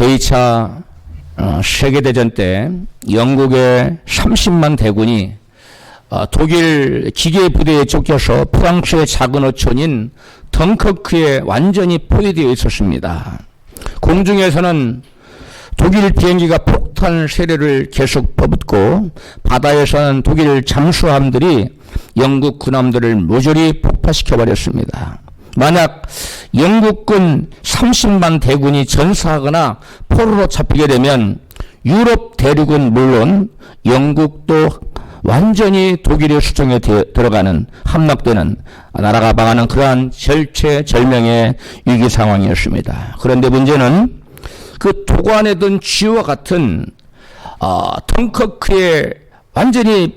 제2차 세계대전 때 영국의 30만 대군이 독일 기계부대에 쫓겨서 프랑스의 작은 어촌인 덩커크에 완전히 포위되어 있었습니다. 공중에서는 독일 비행기가 폭탄 세례를 계속 퍼붓고 바다에서는 독일 잠수함들이 영국 군함들을 모조리 폭파시켜버렸습니다. 만약 영국군 30만 대군이 전사하거나 포로로 잡히게 되면 유럽 대륙은 물론 영국도 완전히 독일의 수정에 들어가는 함락되는 나라가 망하는 그러한 절체절명의 위기 상황이었습니다. 그런데 문제는 그 도관에 든 쥐와 같은 덩커크에 완전히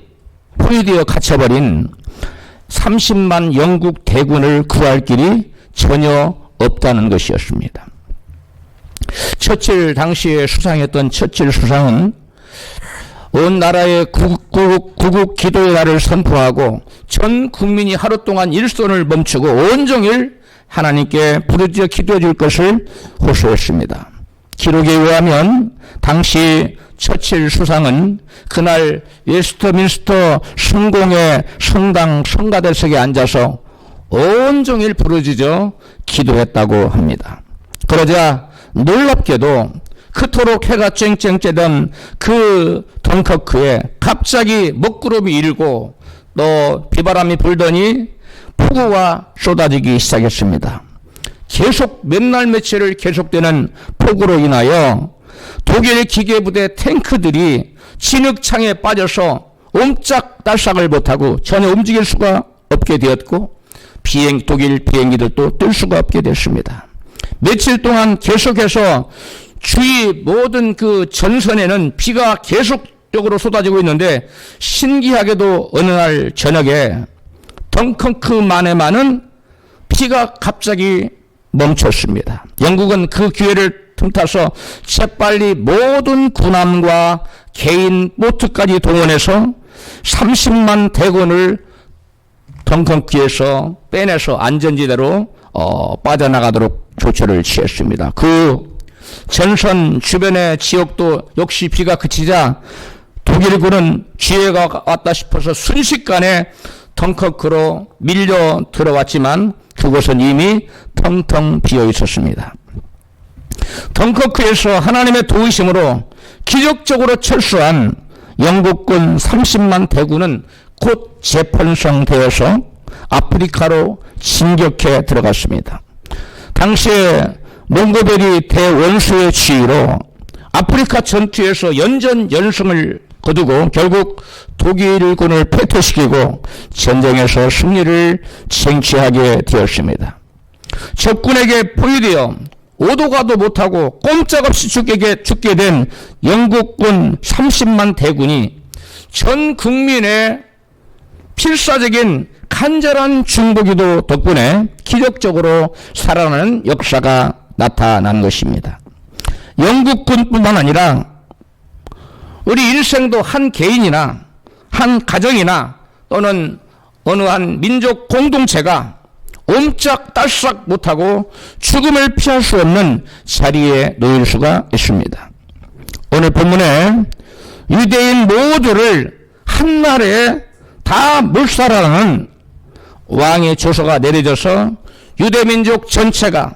포위되어 갇혀버린 30만 영국 대군을 구할 길이 전혀 없다는 것이었습니다. 처칠 당시에 수상했던 처칠 수상은 온 나라의 구국 기도의 날을 선포하고 전 국민이 하루 동안 일손을 멈추고 온종일 하나님께 부르짖어 기도해 줄 것을 호소했습니다. 기록에 의하면 당시 처칠 수상은 그날 웨스트민스터 성공의 성당 성가대석에 앉아서 온종일 부르짖어 기도했다고 합니다. 그러자 놀랍게도 그토록 해가 쨍쨍 쬐던 그 덩커크에 갑자기 먹구름이 일고 또 비바람이 불더니 폭우가 쏟아지기 시작했습니다. 계속 몇 날 며칠을 계속되는 폭우로 인하여 독일 기계부대 탱크들이 진흙창에 빠져서 옴짝달싹을 못하고 전혀 움직일 수가 없게 되었고 독일 비행기들도 뜰 수가 없게 됐습니다. 며칠 동안 계속해서 주위 모든 그 전선에는 비가 계속적으로 쏟아지고 있는데 신기하게도 어느 날 저녁에 덩커크만에만은 비가 갑자기 멈췄습니다. 영국은 그 기회를 틈타서 재빨리 모든 군함과 개인 보트까지 동원해서 30만 대군을 덩커크에서 빼내서 안전지대로 빠져나가도록 조처를 취했습니다. 그 전선 주변의 지역도 역시 비가 그치자 독일군은 기회가 왔다 싶어서 순식간에 덩커크로 밀려 들어왔지만 그곳은 이미 텅텅 비어 있었습니다. 덩커크에서 하나님의 도우심으로 기적적으로 철수한 영국군 30만 대군은 곧 재편성되어서 아프리카로 진격해 들어갔습니다. 당시에 몽고베리 대원수의 지휘로 아프리카 전투에서 연전연승을 거두고 결국 독일군을 패퇴시키고 전쟁에서 승리를 쟁취하게 되었습니다. 적군에게 포위되어 오도 가도 못하고 꼼짝없이 죽게 된 영국군 30만 대군이 전 국민의 필사적인 간절한 중보기도 덕분에 기적적으로 살아나는 역사가 나타난 것입니다. 영국군뿐만 아니라 우리 일생도 한 개인이나 한 가정이나 또는 어느 한 민족 공동체가 옴짝달싹 못하고 죽음을 피할 수 없는 자리에 놓일 수가 있습니다. 오늘 본문에 유대인 모두를 한날에 다 몰살하는 왕의 조서가 내려져서 유대민족 전체가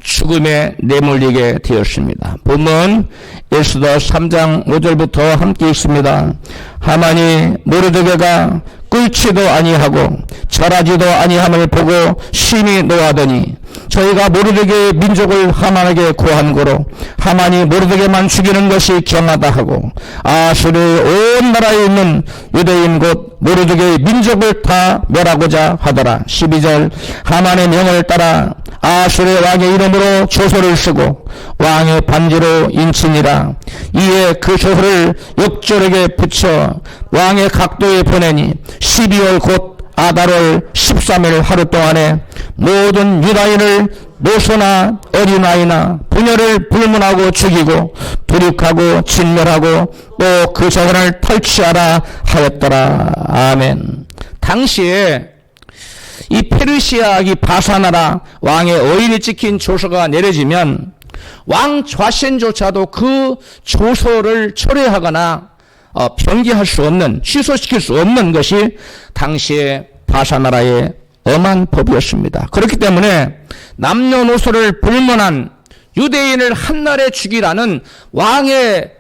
죽음에 내몰리게 되었습니다. 본문 에스더 3장 5절부터 함께 있습니다. 하만이 모르드게가 꿀치도 아니하고 절하지도 아니함을 보고 심히 노하더니 저희가 모르드게의 민족을 하만에게 고한 고로 하만이 모르드게만 죽이는 것이 경하다 하고 아수르의 온 나라에 있는 유대인 곧 모르드게의 민족을 다 멸하고자 하더라. 12절 하만의 명을 따라 아수르의 왕의 이름으로 조서를 쓰고 왕의 반지로 인치니라. 이에 그 조서를 역졸에게 붙여 왕의 각도에 보내니 12월 곧 아달월 13일 하루 동안에 모든 유다인을 노소나 어린아이나 부녀를 불문하고 죽이고 불육하고 진멸하고 또 그 자손을 탈취하라 하였더라. 아멘. 당시에 이 페르시아 이 바사나라 왕의 어인이 찍힌 조서가 내려지면 왕 자신조차도 그 조서를 철회하거나 변기할 수 없는, 취소시킬 수 없는 것이 당시의 바사나라의 엄한 법이었습니다. 그렇기 때문에 남녀노소를 불문한 유대인을 한날에 죽이라는 왕의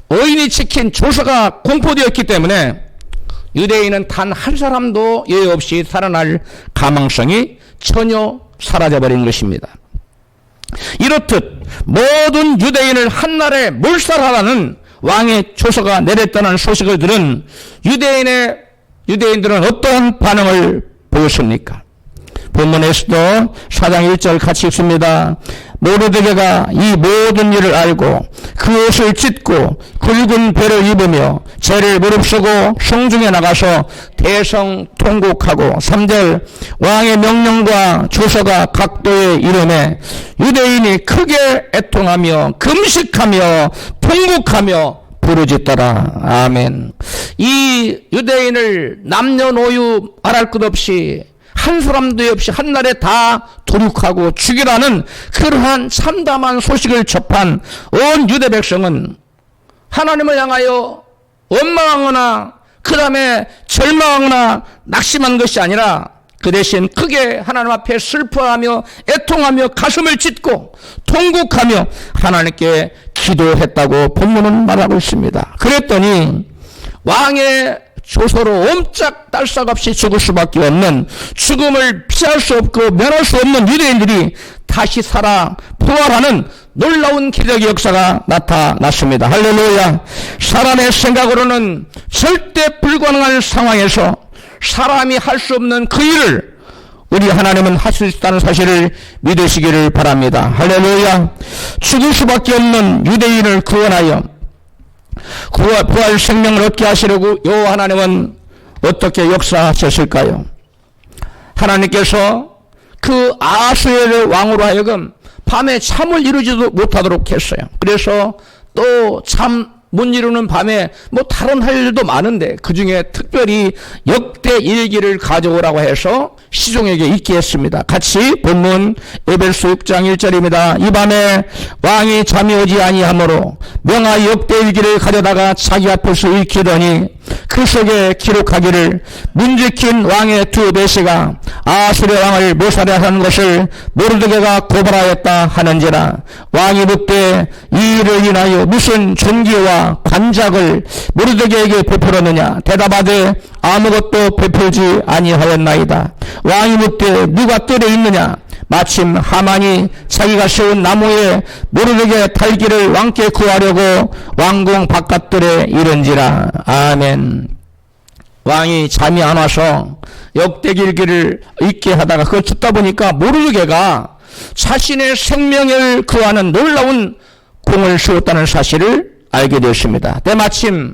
어인이 찍힌 조서가 공포되었기 때문에 유대인은 단 한 사람도 예외 없이 살아날 가망성이 전혀 사라져버린 것입니다. 이렇듯 모든 유대인을 한날에 몰살하라는 왕의 조서가 내렸다는 소식을 들은 유대인들은 어떠한 반응을 보였습니까? 본문에서도 4장 1절 같이 읽습니다. 모르드게가 이 모든 일을 알고 그 옷을 찢고 굵은 배를 입으며 죄를 무릅쓰고 성중에 나가서 대성통곡하고 3절 왕의 명령과 조서가 각도에 이르매 유대인이 크게 애통하며 금식하며 통곡하며 부르짖더라. 아멘. 이 유대인을 남녀노유 말할 것 없이 한 사람도 없이 한날에 다 도륙하고 죽이라는 그러한 참담한 소식을 접한 온 유대 백성은 하나님을 향하여 원망하거나 그 다음에 절망하거나 낙심한 것이 아니라 그 대신 크게 하나님 앞에 슬퍼하며 애통하며 가슴을 찢고 통곡하며 하나님께 기도했다고 본문은 말하고 있습니다. 그랬더니 왕의 조서로 옴짝달싹 없이 죽을 수밖에 없는, 죽음을 피할 수 없고 면할 수 없는 유대인들이 다시 살아 부활하는 놀라운 기적의 역사가 나타났습니다. 할렐루야. 사람의 생각으로는 절대 불가능한 상황에서 사람이 할 수 없는 그 일을 우리 하나님은 할 수 있다는 사실을 믿으시기를 바랍니다. 할렐루야. 죽을 수밖에 없는 유대인을 구원하여 부활 생명을 얻게 하시려고 여호와 하나님은 어떻게 역사하셨을까요? 하나님께서 그 아하수에를 왕으로 하여금 밤에 잠을 이루지도 못하도록 했어요. 그래서 또 잠 못 이루는 밤에 뭐 다른 할 일도 많은데 그 중에 특별히 역대 일기를 가져오라고 해서 시종에게 읽게 했습니다. 같이 본문 에베소 6장 1절입니다. 이 밤에 왕이 잠이 오지 아니하므로 명하 역대 일기를 가져다가 자기 앞에서 읽히더니 그 속에 기록하기를 문지킨 왕의 두 배씨가 아수르 왕을 모살하는 것을 모르드게가 고발하였다 하는지라. 왕이 묻되 이 일을 인하여 무슨 존귀와 관작을 모르드게에게 베풀었느냐. 대답하되 아무것도 베풀지 아니하였나이다. 왕이 묻되 누가 뜰에 있느냐. 마침 하만이 자기가 세운 나무에 모르드게 달기를 왕께 구하려고 왕궁 바깥들에 이른지라. 아멘. 왕이 잠이 안 와서 역대일기를 읽게 하다가 그걸 듣다 보니까 모르드게가 자신의 생명을 구하는 놀라운 공을 세웠다는 사실을 알게 되었습니다. 때마침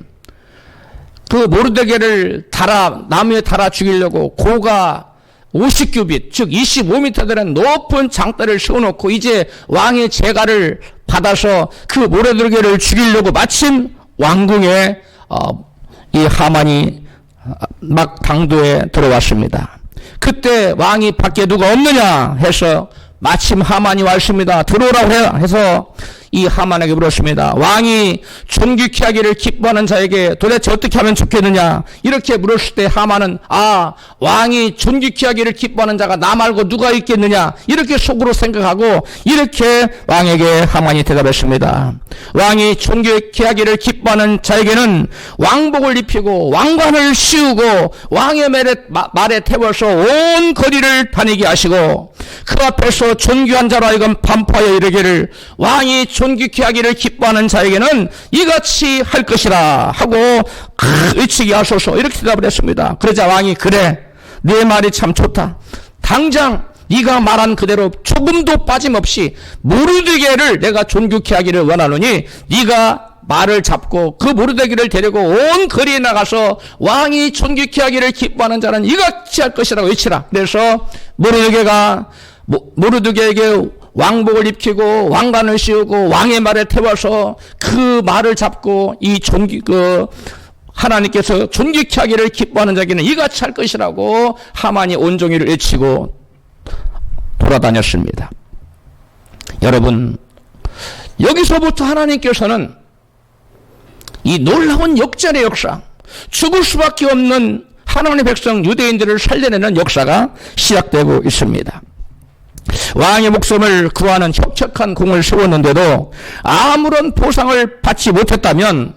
그 모르드게를 나무에 달아 죽이려고 고가 50규빗, 즉 25m 되는 높은 장대를 세워놓고 이제 왕의 제가를 받아서 그 모르드게를 죽이려고 마침 왕궁에 이 하만이 막 당도에 들어왔습니다. 그때 왕이 밖에 누가 없느냐 해서 마침 하만이 왔습니다. 들어오라고 해서 이 하만에게 물었습니다. 왕이 존귀케 하기를 기뻐하는 자에게 도대체 어떻게 하면 좋겠느냐. 이렇게 물었을 때 하만은 왕이 존귀케 하기를 기뻐하는 자가 나 말고 누가 있겠느냐. 이렇게 속으로 생각하고 이렇게 왕에게 하만이 대답했습니다. 왕이 존귀케 하기를 기뻐하는 자에게는 왕복을 입히고 왕관을 씌우고 왕의 말에 태워서 온 거리를 다니게 하시고 그 앞에서 존귀한 자로 하여금 반포하여 이르기를 왕이 존귀케 하기를 기뻐하는 자에게는 이같이 할 것이라 하고 외치게 하소서. 이렇게 대답을 했습니다. 그러자 왕이 그래 네 말이 참 좋다. 당장 네가 말한 그대로 조금도 빠짐없이 모르드게를 내가 존귀케 하기를 원하노니 네가 말을 잡고 그 모르드게를 데리고 온 거리에 나가서 왕이 존귀케 하기를 기뻐하는 자는 이같이 할 것이라고 외치라. 그래서 모르드게에게 왕복을 입히고 왕관을 씌우고 왕의 말에 태워서 그 말을 잡고 이 하나님께서 존귀케 하기를 기뻐하는 자에게는 이같이 할 것이라고 하만이 온종일 외치고 돌아다녔습니다. 여러분, 여기서부터 하나님께서는 이 놀라운 역전의 역사, 죽을 수밖에 없는 하나님의 백성 유대인들을 살려내는 역사가 시작되고 있습니다. 왕의 목숨을 구하는 혁혁한 공을 세웠는데도 아무런 보상을 받지 못했다면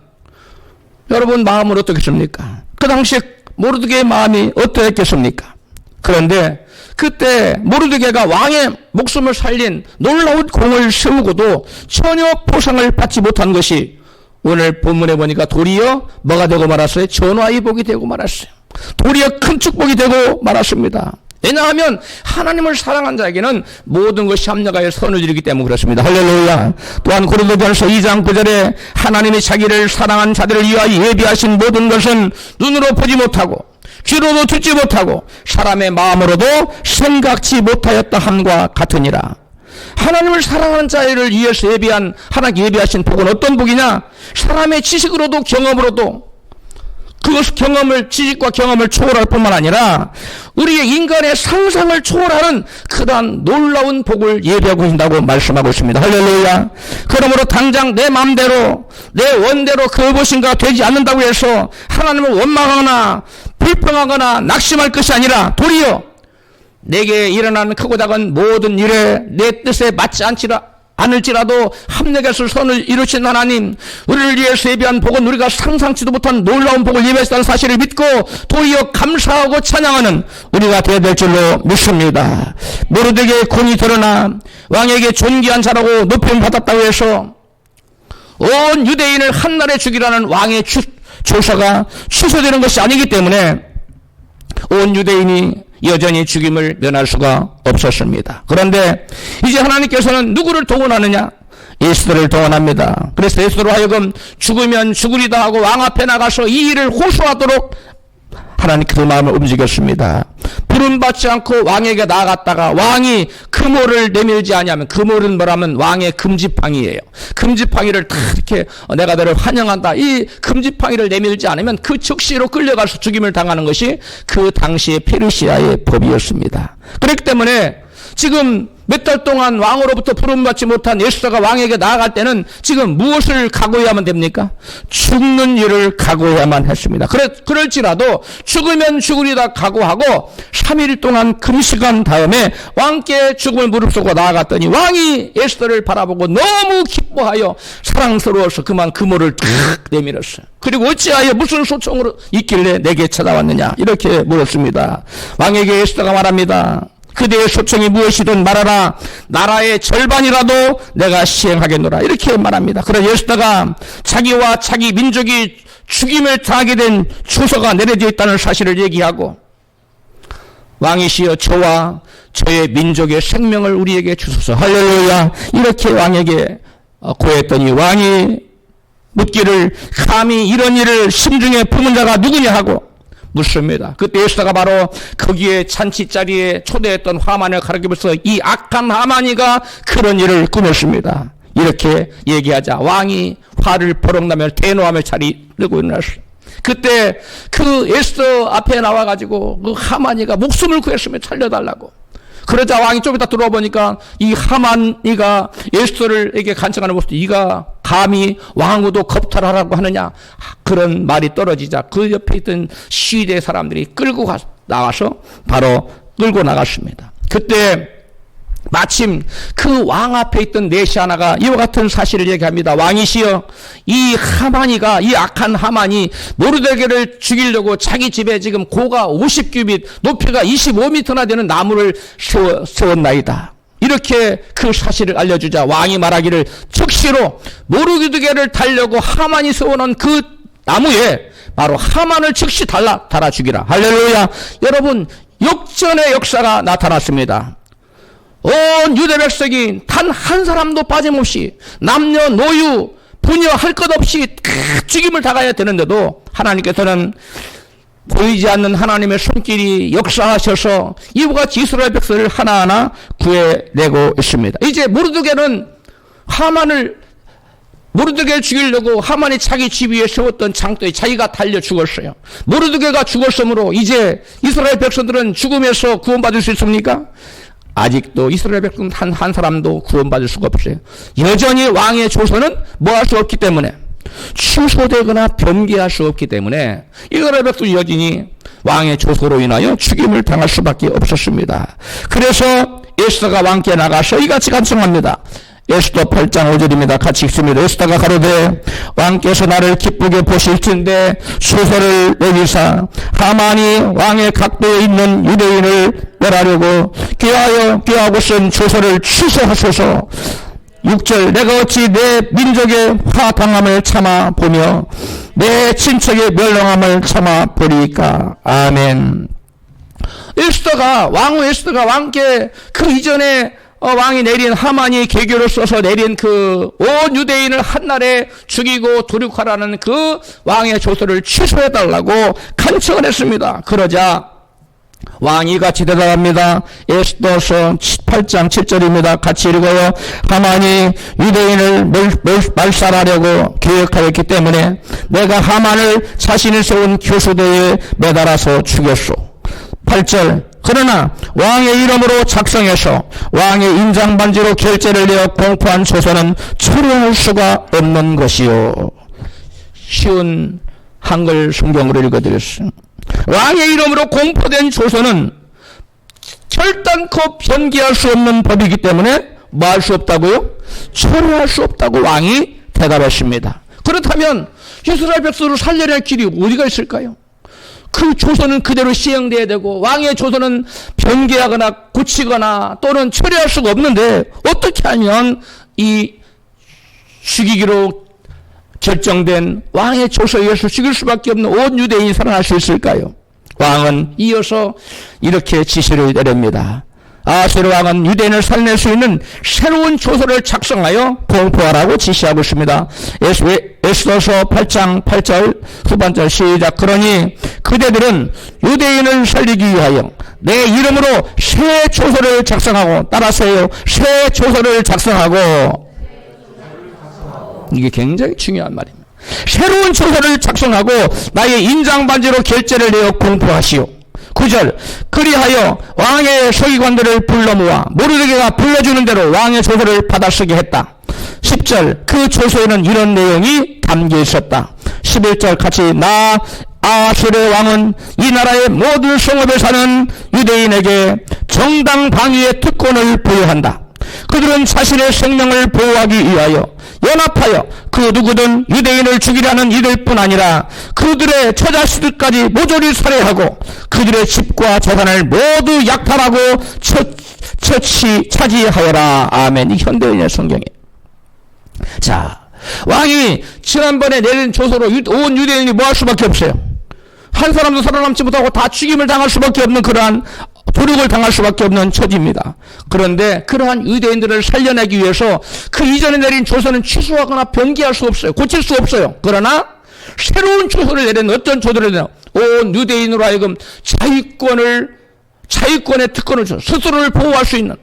여러분 마음은 어떻겠습니까? 그 당시 모르드게의 마음이 어떠했겠습니까? 그런데 그때 모르드게가 왕의 목숨을 살린 놀라운 공을 세우고도 전혀 보상을 받지 못한 것이 오늘 본문에 보니까 도리어 뭐가 되고 말았어요? 전화의 복이 되고 말았어요. 도리어 큰 축복이 되고 말았습니다. 왜냐하면 하나님을 사랑한 자에게는 모든 것이 합력하여 선을 이루기 때문에 그렇습니다. 할렐루야. 또한 고린도전서 2장 9절에 하나님이 자기를 사랑한 자들을 위하여 예비하신 모든 것은 눈으로 보지 못하고 귀로도 듣지 못하고 사람의 마음으로도 생각지 못하였다 함과 같으니라. 하나님을 사랑하는 자를 위해서 예비한 하나님 예비하신 복은 어떤 복이냐? 사람의 지식으로도 경험으로도 그것 지식과 경험을 초월할 뿐만 아니라 우리의 인간의 상상을 초월하는 그러한 놀라운 복을 예비하고 있다고 말씀하고 있습니다. 할렐루야. 그러므로 당장 내 마음대로 내 원대로 그 무엇인가 되지 않는다고 해서 하나님을 원망하거나 불평하거나 낙심할 것이 아니라 도리어 내게 일어나는 크고 작은 모든 일에 내 뜻에 맞지 않을지라도 합력해서 선을 이루신 하나님, 우리를 위해서 예비한 복은 우리가 상상치도 못한 놀라운 복을 예비했다는 사실을 믿고 도리어 감사하고 찬양하는 우리가 되어야 될 줄로 믿습니다. 모르드게의 공이 드러나 왕에게 존귀한 자라고 높임 받았다고 해서 온 유대인을 한날에 죽이라는 왕의 조서가 취소되는 것이 아니기 때문에 온 유대인이 여전히 죽임을 면할 수가 없었습니다. 그런데 이제 하나님께서는 누구를 동원하느냐? 에스더를 동원합니다. 그래서 에스더로 하여금 죽으면 죽으리다 하고 왕 앞에 나가서 이 일을 호소하도록 하나님 그 마음을 움직였습니다. 부름받지 않고 왕에게 나아갔다가 왕이 금호를 내밀지 아니하면, 금호는 뭐라면 왕의 금지팡이에요. 금지팡이를 다 이렇게 내가 너를 환영한다, 이 금지팡이를 내밀지 않으면 그 즉시로 끌려가서 죽임을 당하는 것이 그 당시의 페르시아의 법이었습니다. 그렇기 때문에 지금 몇 달 동안 왕으로부터 부름받지 못한 에스더가 왕에게 나아갈 때는 지금 무엇을 각오해야만 됩니까? 죽는 일을 각오해야만 했습니다. 그럴지라도 죽으면 죽으리다 각오하고 3일 동안 금식한 다음에 왕께 죽음을 무릅쓰고 나아갔더니 왕이 에스더를 바라보고 너무 기뻐하여 사랑스러워서 그만 금호를 탁 내밀었어요. 그리고 어찌하여 무슨 소총으로 있길래 내게 찾아왔느냐 이렇게 물었습니다. 왕에게 에스더가 말합니다. 그대의 소청이 무엇이든 말하라. 나라의 절반이라도 내가 시행하겠노라. 이렇게 말합니다. 그래서 에스더가 자기와 자기 민족이 죽임을 당하게 된 조서가 내려져 있다는 사실을 얘기하고, 왕이시여 저와 저의 민족의 생명을 우리에게 주소서. 할렐루야. 이렇게 왕에게 고했더니 왕이 묻기를 감히 이런 일을 심중에 품은 자가 누구냐 하고 묻습니다. 그때 에스더가 바로 거기에 잔치자리에 초대했던 하만을 가리키면서 이 악한 하만이가 그런 일을 꾸몄습니다. 이렇게 얘기하자 왕이 화를 버럭나며 대노함을 차리고 일어났어요. 그때 그 에스더 앞에 나와가지고 그 하만이가 목숨을 구했으면 살려달라고. 그러자 왕이 좀 이따 들어와 보니까 이 하만이가 에스더를에게 간청하는 모습도, 이가 감히 왕후도 겁탈하라고 하느냐, 그런 말이 떨어지자 그 옆에 있던 시대 사람들이 끌고 나가서 바로 끌고 나갔습니다. 그때 마침 그 왕 앞에 있던 내시 하나가 이와 같은 사실을 얘기합니다. 왕이시여 이 하만이가, 이 악한 하만이 모르드게를 죽이려고 자기 집에 지금 고가 50규빗 높이가 25m나 되는 나무를 세웠나이다. 이렇게 그 사실을 알려주자 왕이 말하기를 즉시로 모르드게를 달려고 하만이 세워놓은 그 나무에 바로 하만을 즉시 달아 죽이라. 할렐루야. 여러분, 역전의 역사가 나타났습니다. 온 유대 백성이 단 한 사람도 빠짐없이 남녀 노유 부녀 할 것 없이 죽임을 당해야 되는데도 하나님께서는 보이지 않는 하나님의 손길이 역사하셔서 이와 같이 이스라엘 백성을 하나하나 구해내고 있습니다. 이제 모르드게는 모르드게를 죽이려고 하만이 자기 집 위에 세웠던 장도에 자기가 달려 죽었어요. 모르드게가 죽었으므로 이제 이스라엘 백성들은 죽음에서 구원받을 수 있습니까? 아직도 이스라엘 백성 한 사람도 구원받을 수가 없어요. 여전히 왕의 조서는 뭐 할 수 없기 때문에, 취소되거나 변개할 수 없기 때문에 이스라엘 백성이 여전히 왕의 조서로 인하여 죽임을 당할 수밖에 없었습니다. 그래서 에스더가 왕께 나가서 이같이 간청합니다. 에스더 8장 5절입니다. 같이 읽습니다. 에스더가 가로되 왕께서 나를 기쁘게 보실진대 조서를 내리사 하만이 왕의 각도에 있는 유대인을 멸하려고 꾀하고 쓴 조서를 취소하소서. 6절 내가 어찌 내 민족의 화당함을 참아 보며 내 친척의 멸망함을 참아 보리까. 아멘. 왕후 에스더가 왕께 그 이전에 왕이 내린 하만이 계교를 써서 내린 그 온 유대인을 한날에 죽이고 도륙하라는 그 왕의 조서를 취소해달라고 간청을 했습니다. 그러자 왕이 같이 대답합니다. 에스더서 8장 7절입니다. 같이 읽어요. 하만이 유대인을 말살하려고 계획하였기 때문에 내가 하만을 자신이 세운 교수대에 매달아서 죽였소. 8절 그러나 왕의 이름으로 작성해서 왕의 인장반지로 결제를 내어 공포한 조서는 철회할 수가 없는 것이요. 쉬운 한글 성경으로 읽어드렸어요. 왕의 이름으로 공포된 조서는 결단코 변개할 수 없는 법이기 때문에 뭐 할 수 없다고요? 철회할 수 없다고 왕이 대답했습니다. 그렇다면 이스라엘 백성을 살려낼 길이 어디가 있을까요? 그 조서는 그대로 시행돼야 되고 왕의 조서는 변개하거나 고치거나 또는 철회할 수가 없는데 어떻게 하면 이 죽이기로 결정된 왕의 조서에 의해서 죽일 수밖에 없는 온 유대인이 살아날 수 있을까요? 왕은 이어서 이렇게 지시를 내립니다. 아수르 왕은 유대인을 살려낼 수 있는 새로운 조서를 작성하여 공포하라고 지시하고 있습니다. 에스더서 8장 8절 후반절 시작. 그러니 그대들은 유대인을 살리기 위하여 내 이름으로 새 조서를 작성하고, 따라서요, 새 조서를 작성하고, 이게 굉장히 중요한 말입니다. 새로운 조서를 작성하고 나의 인장반지로 결제를 내어 공포하시오. 9절 그리하여 왕의 서기관들을 불러 모아 모르드게가 불러주는 대로 왕의 조서를 받아쓰게 했다. 10절 그 조서에는 이런 내용이 담겨 있었다. 11절 같이 나 아수르 왕은 이 나라의 모든 성읍에 사는 유대인에게 정당 방위의 특권을 부여한다. 그들은 자신의 생명을 보호하기 위하여 연합하여 그 누구든 유대인을 죽이려는 이들뿐 아니라 그들의 처자식들까지 모조리 살해하고 그들의 집과 재산을 모두 약탈하고 차지하여라. 아멘. 이 현대인의 성경에. 자, 왕이 지난번에 내린 조서로 온 유대인이 뭐 할 수밖에 없어요. 한 사람도 살아남지 못하고 다 죽임을 당할 수밖에 없는 그러한 도륙을 당할 수밖에 없는 처지입니다. 그런데 그러한 유대인들을 살려내기 위해서 그 이전에 내린 조서는 취소하거나 변개할 수 없어요. 고칠 수 없어요. 그러나 새로운 조서를 내린 어떤 조서를 내려 온 유대인으로 하여금 자유권의 특권을 줘. 스스로를 보호할 수 있는.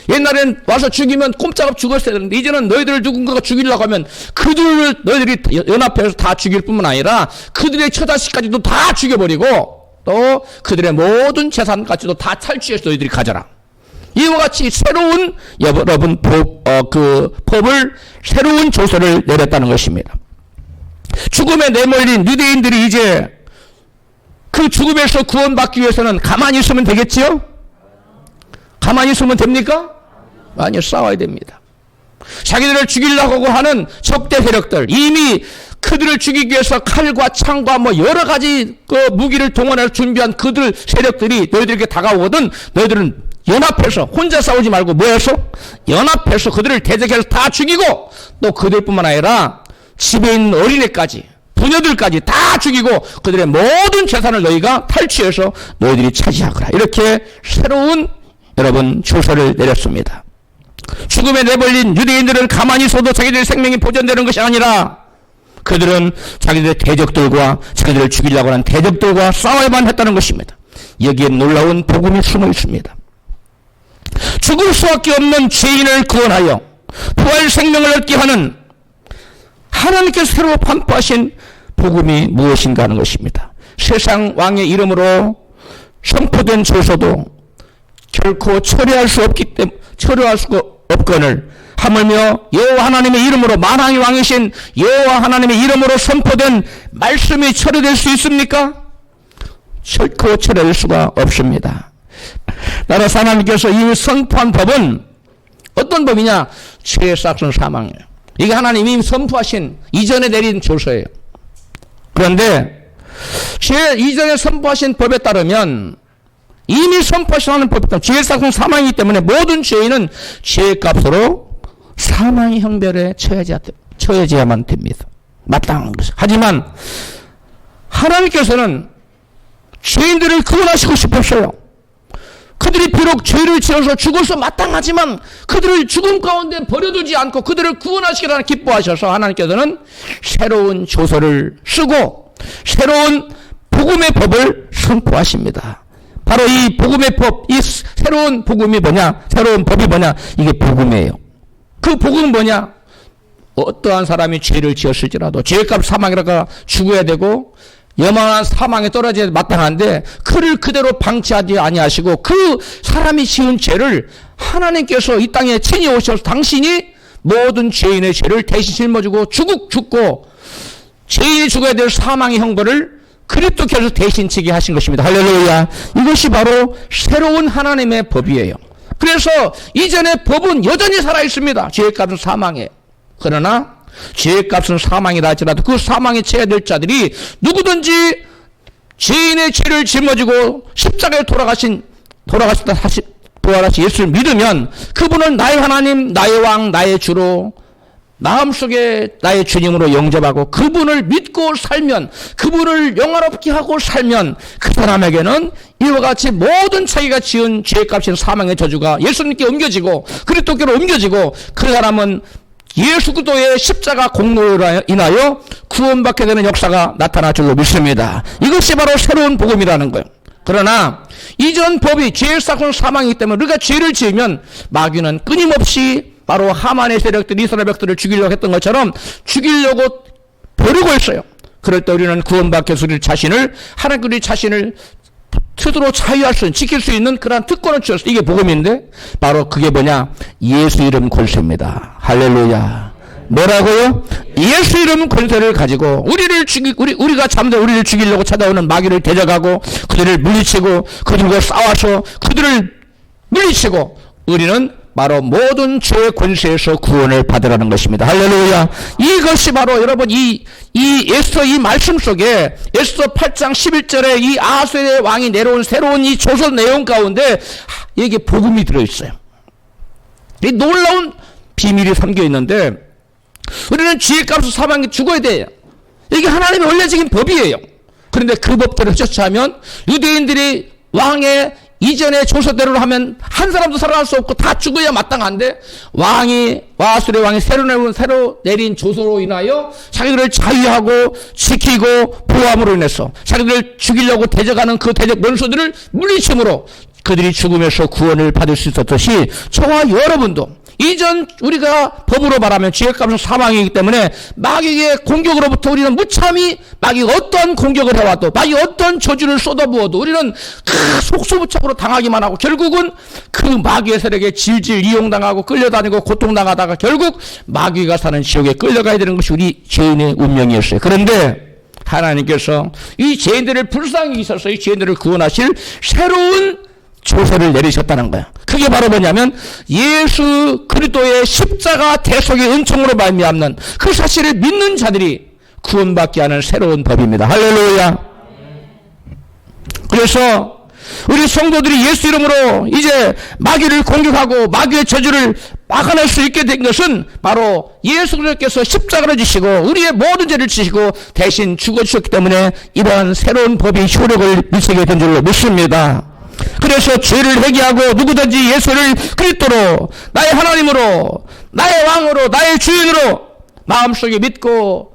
옛날엔 와서 죽이면 꼼짝없이 죽었어야 되는데 이제는 너희들을 누군가가 죽이려고 하면 그들을 너희들이 연합해서 다 죽일 뿐만 아니라 그들의 처자식까지도 다 죽여버리고 또 그들의 모든 재산까지도 다 탈취해서 너희들이 가져라. 이와 같이 새로운 여러분 법을 새로운 조서를 내렸다는 것입니다. 죽음에 내몰린 유대인들이 이제 그 죽음에서 구원받기 위해서는 가만히 있으면 되겠지요? 가만히 있으면 됩니까? 아니요, 싸워야 됩니다. 자기들을 죽이려고 하는 적대 세력들, 이미 그들을 죽이기 위해서 칼과 창과 뭐 여러 가지 그 무기를 동원해서 준비한 그들 세력들이 너희들에게 다가오거든 너희들은 연합해서 혼자 싸우지 말고 뭐해서? 연합해서 그들을 대적해서 다 죽이고 또 그들뿐만 아니라 집에 있는 어린애까지 부녀들까지 다 죽이고 그들의 모든 재산을 너희가 탈취해서 너희들이 차지하거라. 이렇게 새로운 여러분 조서를 내렸습니다. 죽음에 내몰린 유대인들은 가만히 있어도 자기들의 생명이 보존되는 것이 아니라 그들은 자기들의 대적들과 자기들을 죽이려고 하는 대적들과 싸워야만 했다는 것입니다. 여기에 놀라운 복음이 숨어 있습니다. 죽을 수밖에 없는 죄인을 구원하여 부활 생명을 얻게 하는 하나님께서 새로 판포하신 복음이 무엇인가 하는 것입니다. 세상 왕의 이름으로 선포된 조서도 결코 처리할 수 없거늘 하물며 여호와 하나님의 이름으로 만왕의 왕이신 여호와 하나님의 이름으로 선포된 말씀이 처리될 수 있습니까? 결코 처리될 수가 없습니다. 따라서 하나님께서 이미 선포한 법은 어떤 법이냐? 죄의 싹은 사망이에요. 이게 하나님이 이미 선포하신 이전에 내린 조서예요. 그런데 이전에 선포하신 법에 따르면 이미 선포하신 하나님 법에 따르면 죄의 싹은 사망이기 때문에 모든 죄인은 죄의 값으로 사망의 형벌에 처해져야만 됩니다. 마땅한 것이죠. 하지만 하나님께서는 죄인들을 구원하시고 싶었어요. 그들이 비록 죄를 지어서 죽어서 마땅하지만 그들을 죽음 가운데 버려두지 않고 그들을 구원하시기를 기뻐하셔서 하나님께서는 새로운 조서를 쓰고 새로운 복음의 법을 선포하십니다. 바로 이 복음의 법, 이 새로운 복음이 뭐냐? 새로운 법이 뭐냐? 이게 복음이에요. 그 복음은 뭐냐? 어떠한 사람이 죄를 지었을지라도 죄값 사망이라가 죽어야 되고 영원한 사망에 떨어져야 마땅한데 그를 그대로 방치하지 아니하시고 그 사람이 지은 죄를 하나님께서 이 땅에 친히 오셔서 당신이 모든 죄인의 죄를 대신 짊어지고 죽고 죄인이 죽어야 될 사망의 형벌을 그리스도께서 대신 지게 하신 것입니다. 할렐루야. 이것이 바로 새로운 하나님의 법이에요. 그래서 이전의 법은 여전히 살아있습니다. 죄의 값은 사망에. 그러나 죄의 값은 사망이라 할지라도 그 사망에 처해야 될 자들이 누구든지 죄인의 죄를 짊어지고 십자가에 돌아가시다 다시 부활하신 예수를 믿으면 그분은 나의 하나님, 나의 왕, 나의 주로 마음속에 나의 주님으로 영접하고 그분을 믿고 살면, 그분을 영화롭게 하고 살면 그 사람에게는 이와 같이 모든 자기가 지은 죄값인 사망의 저주가 예수님께 옮겨지고 그리스도께로 옮겨지고 그 사람은 예수 그리스도의 십자가 공로로 인하여 구원받게 되는 역사가 나타날 줄로 믿습니다. 이것이 바로 새로운 복음이라는 거예요. 그러나 이전 법이 죄의 싹은 사망이기 때문에 우리가 죄를 지으면 마귀는 끊임없이 바로 하만의 세력들이 이스라엘 백성들을 죽이려고 했던 것처럼 죽이려고 버리고 있어요. 그럴 때 우리는 구원받게 해서 우리 자신을 하나님께 자신을 스스로 자유할 수 있는, 지킬 수 있는 그러한 특권을 주셨어요. 이게 복음인데 바로 그게 뭐냐? 예수 이름 권세입니다. 할렐루야. 뭐라고요? 예수 이름 권세를 가지고 우리가 잠든 우리를 죽이려고 찾아오는 마귀를 대적하고 그들을 물리치고 그들과 싸워서 그들을 물리치고 우리는 바로 모든 죄의 권세에서 구원을 받으라는 것입니다. 할렐루야. 이것이 바로 여러분 이 에스더 이 말씀 속에 에스더 8장 11절에 이 아하수의 왕이 내려온 새로운 이 조선 내용 가운데 이게 복음이 들어있어요. 이 놀라운 비밀이 담겨 있는데 우리는 죄의 값으로 사망에 죽어야 돼요. 이게 하나님의 원래적인 법이에요. 그런데 그 법대로 쫓아하면 유대인들이 왕의 이전의 조서대로 하면 한 사람도 살아날 수 없고 다 죽어야 마땅한데 아하수의 왕이 새로 내린 조서로 인하여 자기들을 자유하고 지키고 보호함으로 인해서 자기들을 죽이려고 대적하는 그 대적 원수들을 물리침으로 그들이 죽음에서 구원을 받을 수 있었듯이 저와 여러분도 이전 우리가 법으로 말하면 죄값은 사망이기 때문에 마귀의 공격으로부터 우리는 무참히 마귀가 어떠한 공격을 해와도 마귀가 어떠한 저주를 쏟아부어도 우리는 속수무책으로 당하기만 하고 결국은 그 마귀의 세력에 질질 이용당하고 끌려다니고 고통당하다가 결국 마귀가 사는 지옥에 끌려가야 되는 것이 우리 죄인의 운명이었어요. 그런데 하나님께서 이 죄인들을 불쌍히 여기셔서 이 죄인들을 구원하실 새로운 조서를 내리셨다는 거야. 그게 바로 뭐냐면 예수 그리스도의 십자가 대속의 은총으로 말미암는 그 사실을 믿는 자들이 구원받게 하는 새로운 법입니다. 할렐루야. 그래서 우리 성도들이 예수 이름으로 이제 마귀를 공격하고 마귀의 저주를 막아낼 수 있게 된 것은 바로 예수 그리스도께서 십자가를 지시고 우리의 모든 죄를 지시고 대신 죽어주셨기 때문에 이러한 새로운 법이 효력을 미치게 된 줄로 믿습니다. 그래서 죄를 회개하고 누구든지 예수를 그리스도로 나의 하나님으로 나의 왕으로 나의 주인으로 마음속에 믿고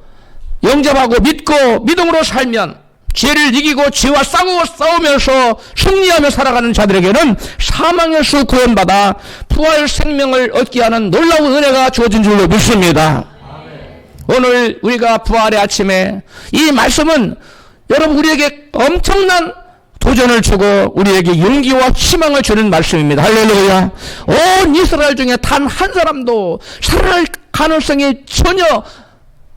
영접하고 믿고 믿음으로 살면 죄를 이기고 죄와 싸우면서 승리하며 살아가는 자들에게는 사망에서 구원받아 부활 생명을 얻게 하는 놀라운 은혜가 주어진 줄로 믿습니다. 오늘 우리가 부활의 아침에 이 말씀은 여러분 우리에게 엄청난 도전을 주고 우리에게 용기와 희망을 주는 말씀입니다. 할렐루야. 온 이스라엘 중에 단 한 사람도 살아날 가능성이 전혀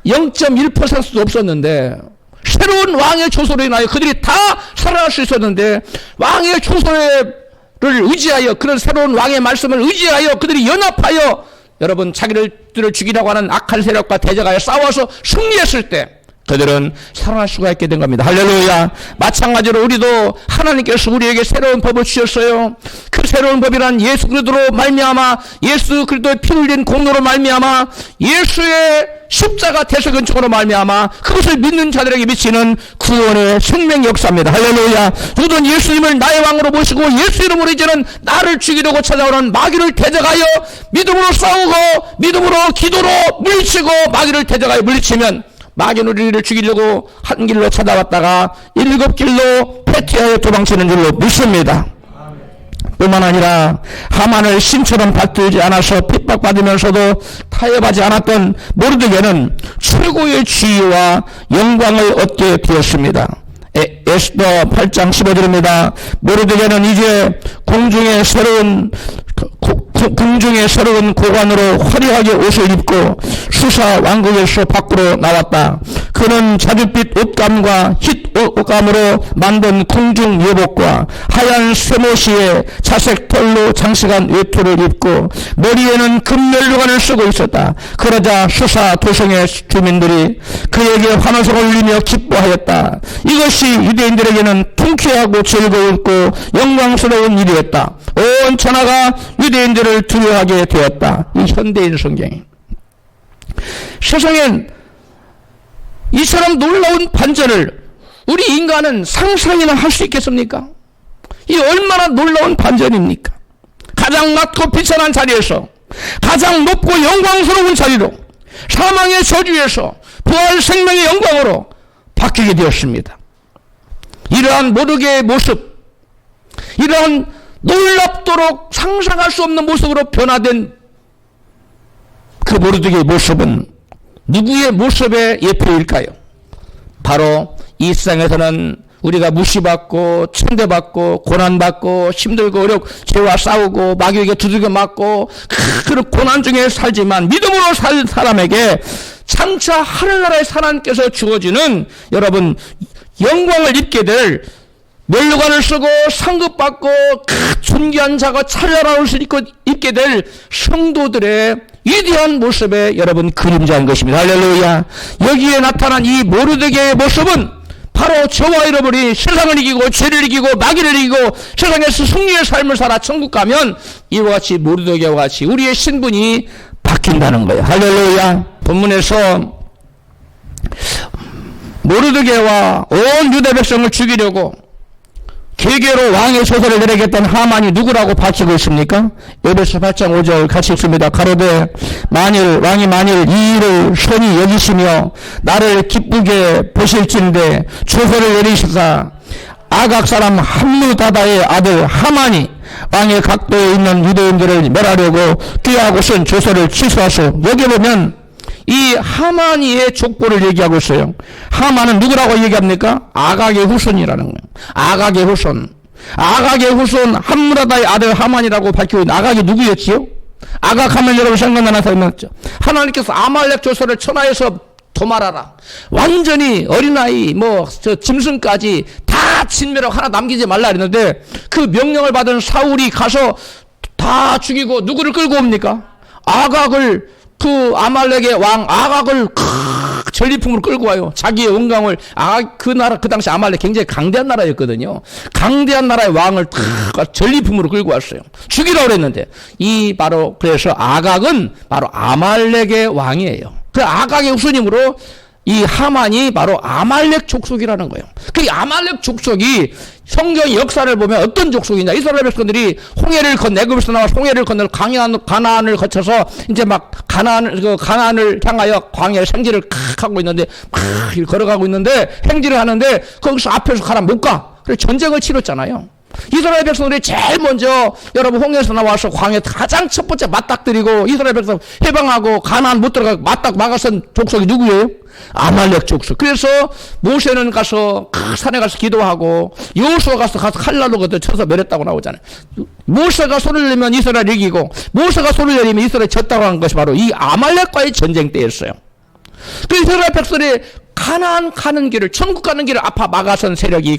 0.1%도 없었는데 새로운 왕의 조소로 인하여 그들이 다 살아날 수 있었는데 왕의 조소를 의지하여 그런 새로운 왕의 말씀을 의지하여 그들이 연합하여 여러분 자기들을 죽이려고 하는 악한 세력과 대적하여 싸워서 승리했을 때 그들은 살아날 수가 있게 된 겁니다. 할렐루야. 마찬가지로 우리도 하나님께서 우리에게 새로운 법을 주셨어요. 그 새로운 법이란 예수 그리스도로 말미암아 예수 그리스도의 피 흘린 공로로 말미암아 예수의 십자가 대속연적으로 말미암아 그것을 믿는 자들에게 미치는 구원의 생명 역사입니다. 할렐루야. 모든 예수님을 나의 왕으로 모시고 예수 이름으로 이제는 나를 죽이려고 찾아오는 마귀를 대적하여 믿음으로 싸우고 믿음으로 기도로 물리치고 마귀를 대적하여 물리치면 마귀는 우리를 죽이려고 한 길로 찾아왔다가 7길로 패퇴하여 도망치는 줄로 믿습니다. 뿐만 아니라 하만을 신처럼 받들지 않아서 핍박받으면서도 타협하지 않았던 모르드게는 최고의 지위와 영광을 얻게 되었습니다. 에스더 8장 15절입니다. 모르드게는 이제 궁중의 새로운 고관으로 화려하게 옷을 입고 수사 왕국에서 밖으로 나왔다. 그는 자줏빛 옷감과 흰 옷감으로 만든 궁중 예복과 하얀 쇠모시에 자색 털로 장식한 외투를 입고 머리에는 금면류관을 쓰고 있었다. 그러자 수사 도성의 주민들이 그에게 환호성을 울리며 기뻐하였다. 이것이 유대인들에게는 통쾌하고 즐거웠고 영광스러운 일이었다. 온 천하가 유대인들을 두려워하게 되었다. 이 현대인 성경이. 세상엔 이처럼 놀라운 반전을 우리 인간은 상상이나 할 수 있겠습니까? 이 얼마나 놀라운 반전입니까? 가장 낮고 비천한 자리에서 가장 높고 영광스러운 자리로 사망의 저주에서 부활 생명의 영광으로 바뀌게 되었습니다. 이러한 모르게의 모습, 이러한 놀랍도록 상상할 수 없는 모습으로 변화된 그 모르드게의 모습은 누구의 모습의 예표일까요? 바로 이 세상에서는 우리가 무시받고 천대받고 고난받고 힘들고 어렵고 죄와 싸우고 마귀에게 두들겨 맞고 그런 고난 중에 살지만 믿음으로 살 사람에게 장차 하늘나라의 하나님께서 주어지는 여러분 영광을 입게 될 면류관을 쓰고 상급받고 존귀한 자가 찬란한 옷을 입게 될 성도들의 위대한 모습의 여러분 그림자인 것입니다. 할렐루야. 여기에 나타난 이 모르드게의 모습은 바로 저와 여러분이 세상을 이기고 죄를 이기고 마귀를 이기고 세상에서 승리의 삶을 살아 천국 가면 이와 같이 모르드게와 같이 우리의 신분이 바뀐다는 거예요. 할렐루야. 본문에서 모르드게와 온 유대 백성을 죽이려고 개개로 왕의 소설을 내리겠다는 하만이 누구라고 밝히고 있습니까? 에베소 8장 5절 같이 읽습니다. 가로되 왕이 만일 이 일을 선히 여기시며 나를 기쁘게 보실진대 조서를 내리시사 아각 사람 함무다다의 아들 하만이 왕의 각도에 있는 유대인들을 멸하려고 귀하고 쓴 조서를 취소하소. 여기 보면 이 하만이의 족보를 얘기하고 있어요. 하만은 누구라고 얘기합니까? 아각의 후손이라는 거예요. 아각의 후손. 아각의 후손 함무다다의 아들 하만이라고 밝히고 있는 아각이 누구였지요? 아각하면 여러분 생각나는 사람이 있죠. 하나님께서 아말렉 조서를 천하에서 도말하라. 완전히 어린아이 짐승까지 다 진멸하고 하나 남기지 말라 했는데 그 명령을 받은 사울이 가서 다 죽이고 누구를 끌고 옵니까? 아각을 그 아말렉의 왕 아각을 전리품으로 끌고 와요. 자기의 영광을 그 나라 그 당시 아말렉 굉장히 강대한 나라였거든요. 강대한 나라의 왕을 전리품으로 끌고 왔어요. 죽이라고 그랬는데 바로 그래서 아각은 바로 아말렉의 왕이에요. 그 아각의 후손님으로 이 하만이 바로 아말렉 족속이라는 거예요. 그 아말렉 족속이 성경 역사를 보면 어떤 족속이냐. 이스라엘 백성들이 애굽에서 나와 홍해를 건너 가나안을 거쳐서 이제 막 가나안을 향하여 광야의 생지를 하고 있는데 막 걸어가고 있는데 행진을 하는데 거기서 앞에서 가라 못 가. 그래서 전쟁을 치렀잖아요. 이스라엘 백성들이 제일 먼저 여러분 홍해에서 나와서 광야에 가장 첫 번째 맞닥뜨리고 이스라엘 백성 해방하고 가나안 못 들어가고 맞닥 막아선 족속이 누구예요? 아말렉 족속. 그래서 모세는 가서 산에 가서 기도하고 여호수아 가서 칼날로 그때 쳐서 멸했다고 나오잖아요. 모세가 손을 내면 이스라엘 이기고 모세가 손을 내리면 이스라엘 졌다고 한 것이 바로 이 아말렉과의 전쟁 때였어요. 그 이스라엘 백성이 가나안 가는 길을, 천국 가는 길을 앞에 막아선 세력이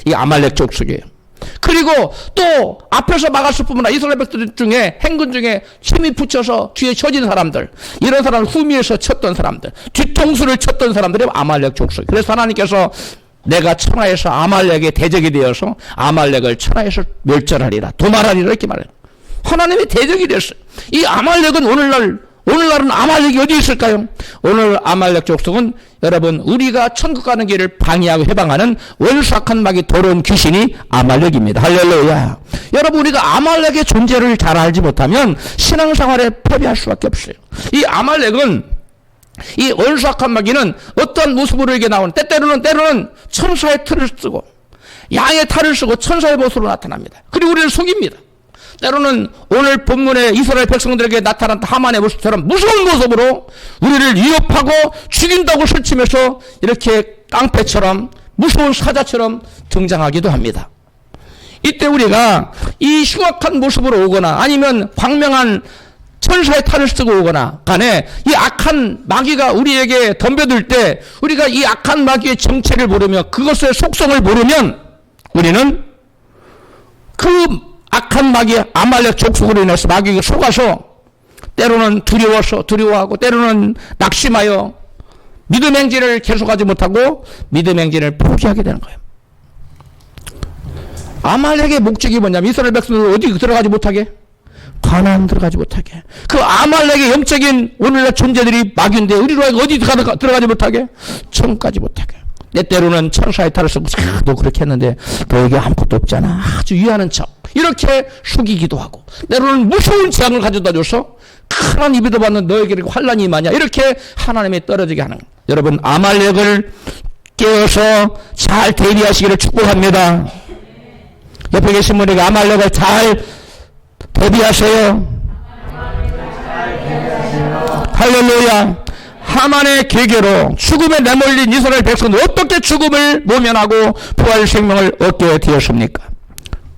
이 아말렉 족속이에요. 그리고 또 앞에서 막았을 뿐만 아니라 이스라엘 백성 중에 행군 중에 힘이 붙여서 뒤에 쳐진 사람들, 이런 사람을 후미에서 쳤던 사람들, 뒤통수를 쳤던 사람들이 아말렉 족속. 그래서 하나님께서 내가 천하에서 아말렉의 대적이 되어서 아말렉을 천하에서 멸절하리라, 도말하리라 이렇게 말해요. 하나님의 대적이 됐어요. 이 아말렉은 오늘날은 아말렉이 어디 있을까요? 오늘 아말렉 족속은 여러분 우리가 천국 가는 길을 방해하고 해방하는 원수악한 마귀 더러운 귀신이 아말렉입니다. 할렐루야. 여러분 우리가 아말렉의 존재를 잘 알지 못하면 신앙생활에 패배할 수밖에 없어요. 이 아말렉은 이 원수악한 마귀는 어떤 모습으로 이게 나오는 때로는 천사의 틀을 쓰고 양의 탈을 쓰고 천사의 모습으로 나타납니다. 그리고 우리를 속입니다. 때로는 오늘 본문에 이스라엘 백성들에게 나타난 하만의 모습처럼 무서운 모습으로 우리를 위협하고 죽인다고 설치면서 이렇게 깡패처럼 무서운 사자처럼 등장하기도 합니다. 이때 우리가 이 흉악한 모습으로 오거나 아니면 광명한 천사의 탈을 쓰고 오거나 간에 이 악한 마귀가 우리에게 덤벼들 때 우리가 이 악한 마귀의 정체를 모르며 그것의 속성을 모르면 우리는 그 악한 마귀 아말렉 족속으로 인해서 마귀가 속아서 때로는 두려워하고 때로는 낙심하여 믿음 행진을 계속하지 못하고 믿음 행진을 포기하게 되는 거예요. 아말렉의 목적이 뭐냐면 이스라엘 백성들 어디 들어가지 못하게, 가나안 들어가지 못하게. 그 아말렉의 영적인 오늘날 존재들이 마귀인데 우리로 어디 들어가지 못하게, 천국까지 못하게. 때때로는 천사의 탈을 쓰고 너 그렇게 했는데 너에게 아무것도 없잖아, 아주 위하는 척 이렇게 속이기도 하고, 때로는 무서운 재앙을 가져다 줘서 큰 입에도 받는 너에게 환난이 임하냐 이렇게 하나님이 떨어지게 하는 거예요. 여러분 아말렉을 깨어서 잘 대비하시기를 축복합니다. 옆에 계신 분에게 아말렉을 잘 대비하세요. 할렐루야. 하만의 계계로 죽음에 내몰린 이스라엘 백성들 어떻게 죽음을 모면하고 부활 생명을 얻게 되었습니까?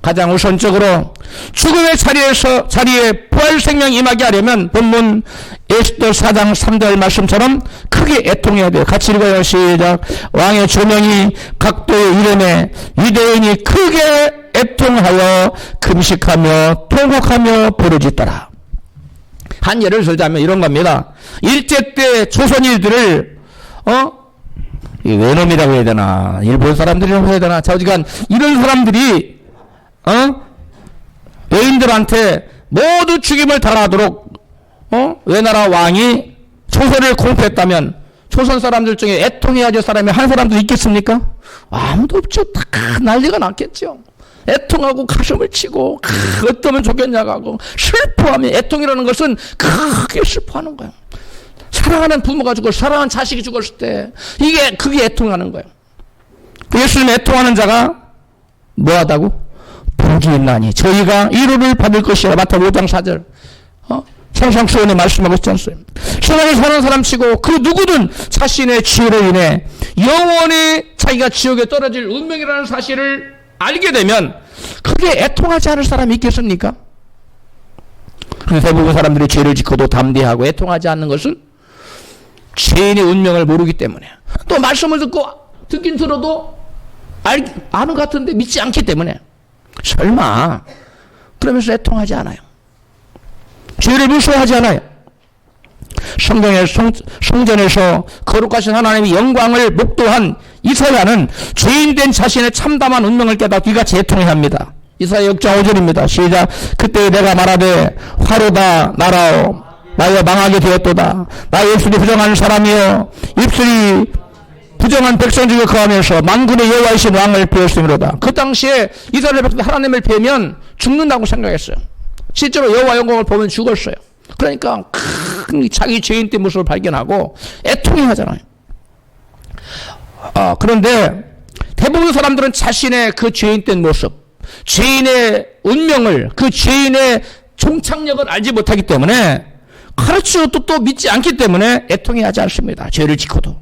가장 우선적으로 죽음의 자리에 부활 생명이 임하게 하려면 본문 에스더 4장 3절 말씀처럼 크게 애통해야 돼요. 같이 읽어요. 시작. 왕의 조명이 각도의 이름에 유대인이 크게 애통하여 금식하며 통곡하며 부르짖더라. 한 예를 들자면 이런 겁니다. 일제 때 조선인들을 외놈이라고 해야 되나, 일본 사람들이라고 해야 되나, 자우지간 이런 사람들이 여인들한테 모두 죽임을 당하도록 외나라 왕이 조선을 공포했다면 조선 사람들 중에 애통해야 될 사람이 한 사람도 있겠습니까? 아무도 없죠. 다 난리가 났겠죠. 애통하고 가슴을 치고 어떠면 좋겠냐고 하고 슬퍼하며, 애통이라는 것은 크게 슬퍼하는 거예요. 사랑하는 부모가 죽고 사랑하는 자식이 죽었을 때 그게 애통하는 거예요. 예수님 애통하는 자가 뭐하다고? 복이 있나니 저희가 위로를 받을 것이라. 마태복음 5장 4절 성상수원에 말씀하고 있지 않습니까? 세상에 사는 사람 치고 그 누구든 자신의 죄로 인해 영원히 자기가 지옥에 떨어질 운명이라는 사실을 알게 되면 크게 애통하지 않을 사람이 있겠습니까? 그래서 대부분 사람들이 죄를 짓고도 담대하고 애통하지 않는 것은 죄인의 운명을 모르기 때문에, 또 말씀을 듣긴 들어도 아는 것 같은데 믿지 않기 때문에 설마 그러면서 애통하지 않아요. 죄를 무서워하지 않아요. 성전에서 거룩하신 하나님의 영광을 목도한 이사야는 죄인된 자신의 참담한 운명을 깨닫고 이같이 애통해야 합니다. 이사야 6장 5절입니다. 시작. 그때 내가 말하되 화로다 나라오 나여 망하게 되었도다. 나의 입술이 부정한 사람이여 입술이 부정한 백성 중에 거하면서 만군의 여호와이신 왕을 배웠으므로다. 그 당시에 이스라엘 백성이 하나님을 배면 죽는다고 생각했어요. 실제로 여호와 영광을 보면 죽었어요. 그러니까 자기 죄인된 모습을 발견하고 애통해 하잖아요. 그런데 대부분 사람들은 자신의 그 죄인된 모습, 죄인의 운명을, 그 죄인의 종착역을 알지 못하기 때문에 가르쳐도 또 믿지 않기 때문에 애통해하지 않습니다. 죄를 짓고도.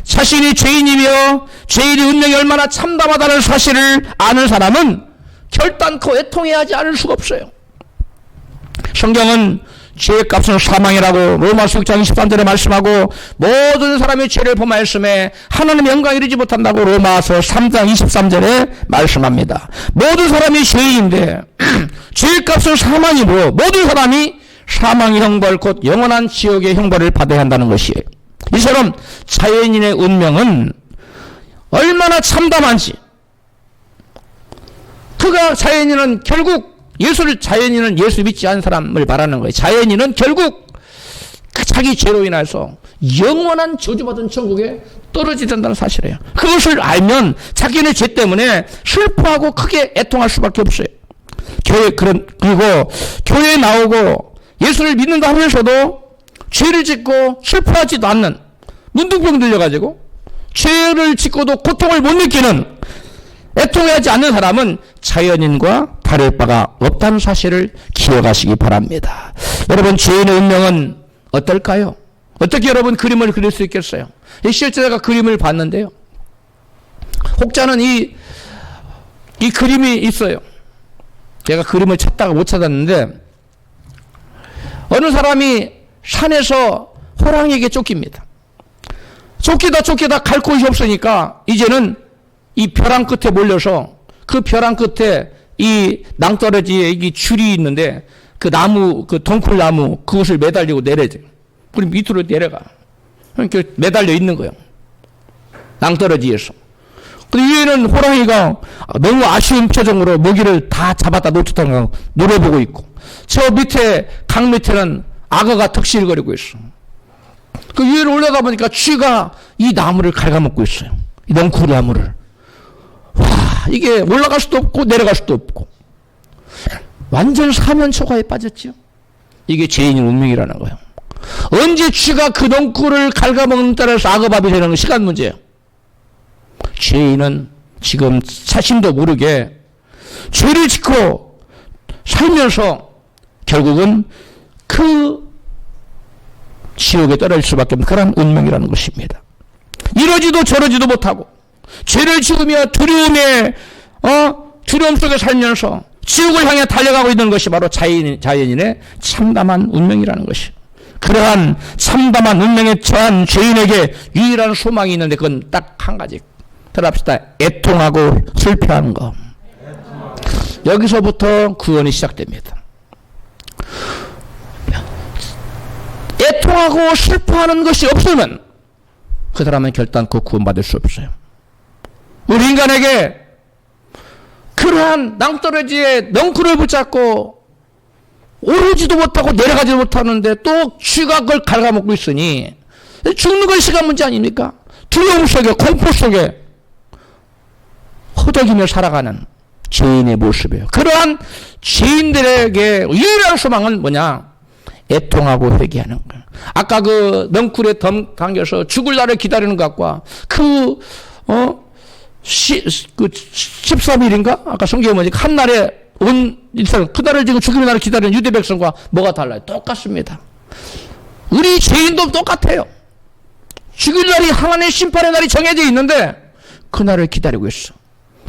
자신이 죄인이며 죄인의 운명이 얼마나 참담하다는 사실을 아는 사람은 결단코 애통해하지 않을 수가 없어요. 성경은 죄의 값은 사망이라고 로마서 6장 23절에 말씀하고, 모든 사람이 죄를 범하였음에 하나님의 영광에 이르지 못한다고 로마서 3장 23절에 말씀합니다. 모든 사람이 죄인인데 죄의 값은 사망이므로 모든 사람이 사망의 형벌 곧 영원한 지옥의 형벌을 받아야 한다는 것이에요. 이처럼 자연인의 운명은 얼마나 참담한지, 그가 자연인은 결국 자연인은 예수 믿지 않은 사람을 말하는 거예요. 자연인은 결국 자기 죄로 인해서 영원한 저주받은 천국에 떨어지게 된다는 사실이에요. 그것을 알면 자기네 죄 때문에 슬퍼하고 크게 애통할 수밖에 없어요. 그리고 교회에 나오고 예수를 믿는다 하면서도 죄를 짓고 슬퍼하지도 않는, 문둥병 들려가지고 죄를 짓고도 고통을 못 느끼는, 애통하지 않는 사람은 자연인과 다를 바가 없다는 사실을 기억하시기 바랍니다. 여러분, 죄인의 운명은 어떨까요? 어떻게 여러분 그림을 그릴 수 있겠어요? 실제 제가 그림을 봤는데요, 혹자는 이 그림이 있어요. 제가 그림을 찾다가 못 찾았는데, 어느 사람이 산에서 호랑이에게 쫓깁니다. 쫓기다 갈 곳이 없으니까 이제는 이 벼랑 끝에 몰려서, 그 벼랑 끝에 이 낭떠러지에 이 줄이 있는데 그 나무, 그 덩쿨 나무, 그것을 매달리고 내려져요. 그럼 밑으로 내려가. 이렇게 매달려 있는 거예요. 낭떠러지에서. 근데 위에는 호랑이가 너무 아쉬운 표정으로 먹이를 다 잡았다 놓쳤다는 거 노려보고 있고, 저 밑에, 강 밑에는 악어가 턱실거리고 있어. 그 위로 올라가 보니까 쥐가 이 나무를 갉아먹고 있어요. 이 넝쿨 나무를. 와, 이게 올라갈 수도 없고 내려갈 수도 없고 완전 사면초가에 빠졌죠. 이게 죄인의 운명이라는 거예요. 언제 쥐가 그 넝쿨을 갉아먹는 따라서 악어밥이 되는 건 시간 문제예요. 죄인은 지금 자신도 모르게 죄를 짓고 살면서 결국은 그 지옥에 떨어질 수밖에 없는 그런 운명이라는 것입니다. 이러지도 저러지도 못하고 죄를 지으며 두려움 속에 살면서 지옥을 향해 달려가고 있는 것이 바로 자연인의 참담한 운명이라는 것이에요. 그러한 참담한 운명에 처한 죄인에게 유일한 소망이 있는데 그건 딱 한 가지. 들어갑시다. 애통하고 슬퍼하는 것. 여기서부터 구원이 시작됩니다. 애통하고 슬퍼하는 것이 없으면 그 사람은 결단코 구원받을 수 없어요. 우리 인간에게 그러한 낭떠러지에 넝쿨을 붙잡고 오르지도 못하고 내려가지도 못하는데 또 쥐가 그걸 갉아먹고 있으니 죽는 건 시간 문제 아닙니까? 두려움 속에, 공포 속에 허덕이며 살아가는 죄인의 모습이에요. 그러한 죄인들에게 유일한 소망은 뭐냐? 애통하고 회개하는 거예요. 아까 그 넝쿨에 담겨서 죽을 날을 기다리는 것과 그 13일인가? 아까 성경에 뭐지? 한 날에 온 일상, 그날을 지금 죽음의 날을 기다리는 유대 백성과 뭐가 달라요? 똑같습니다. 우리 죄인도 똑같아요. 죽을 날이 하나님의 심판의 날이 정해져 있는데 그 날을 기다리고 있어.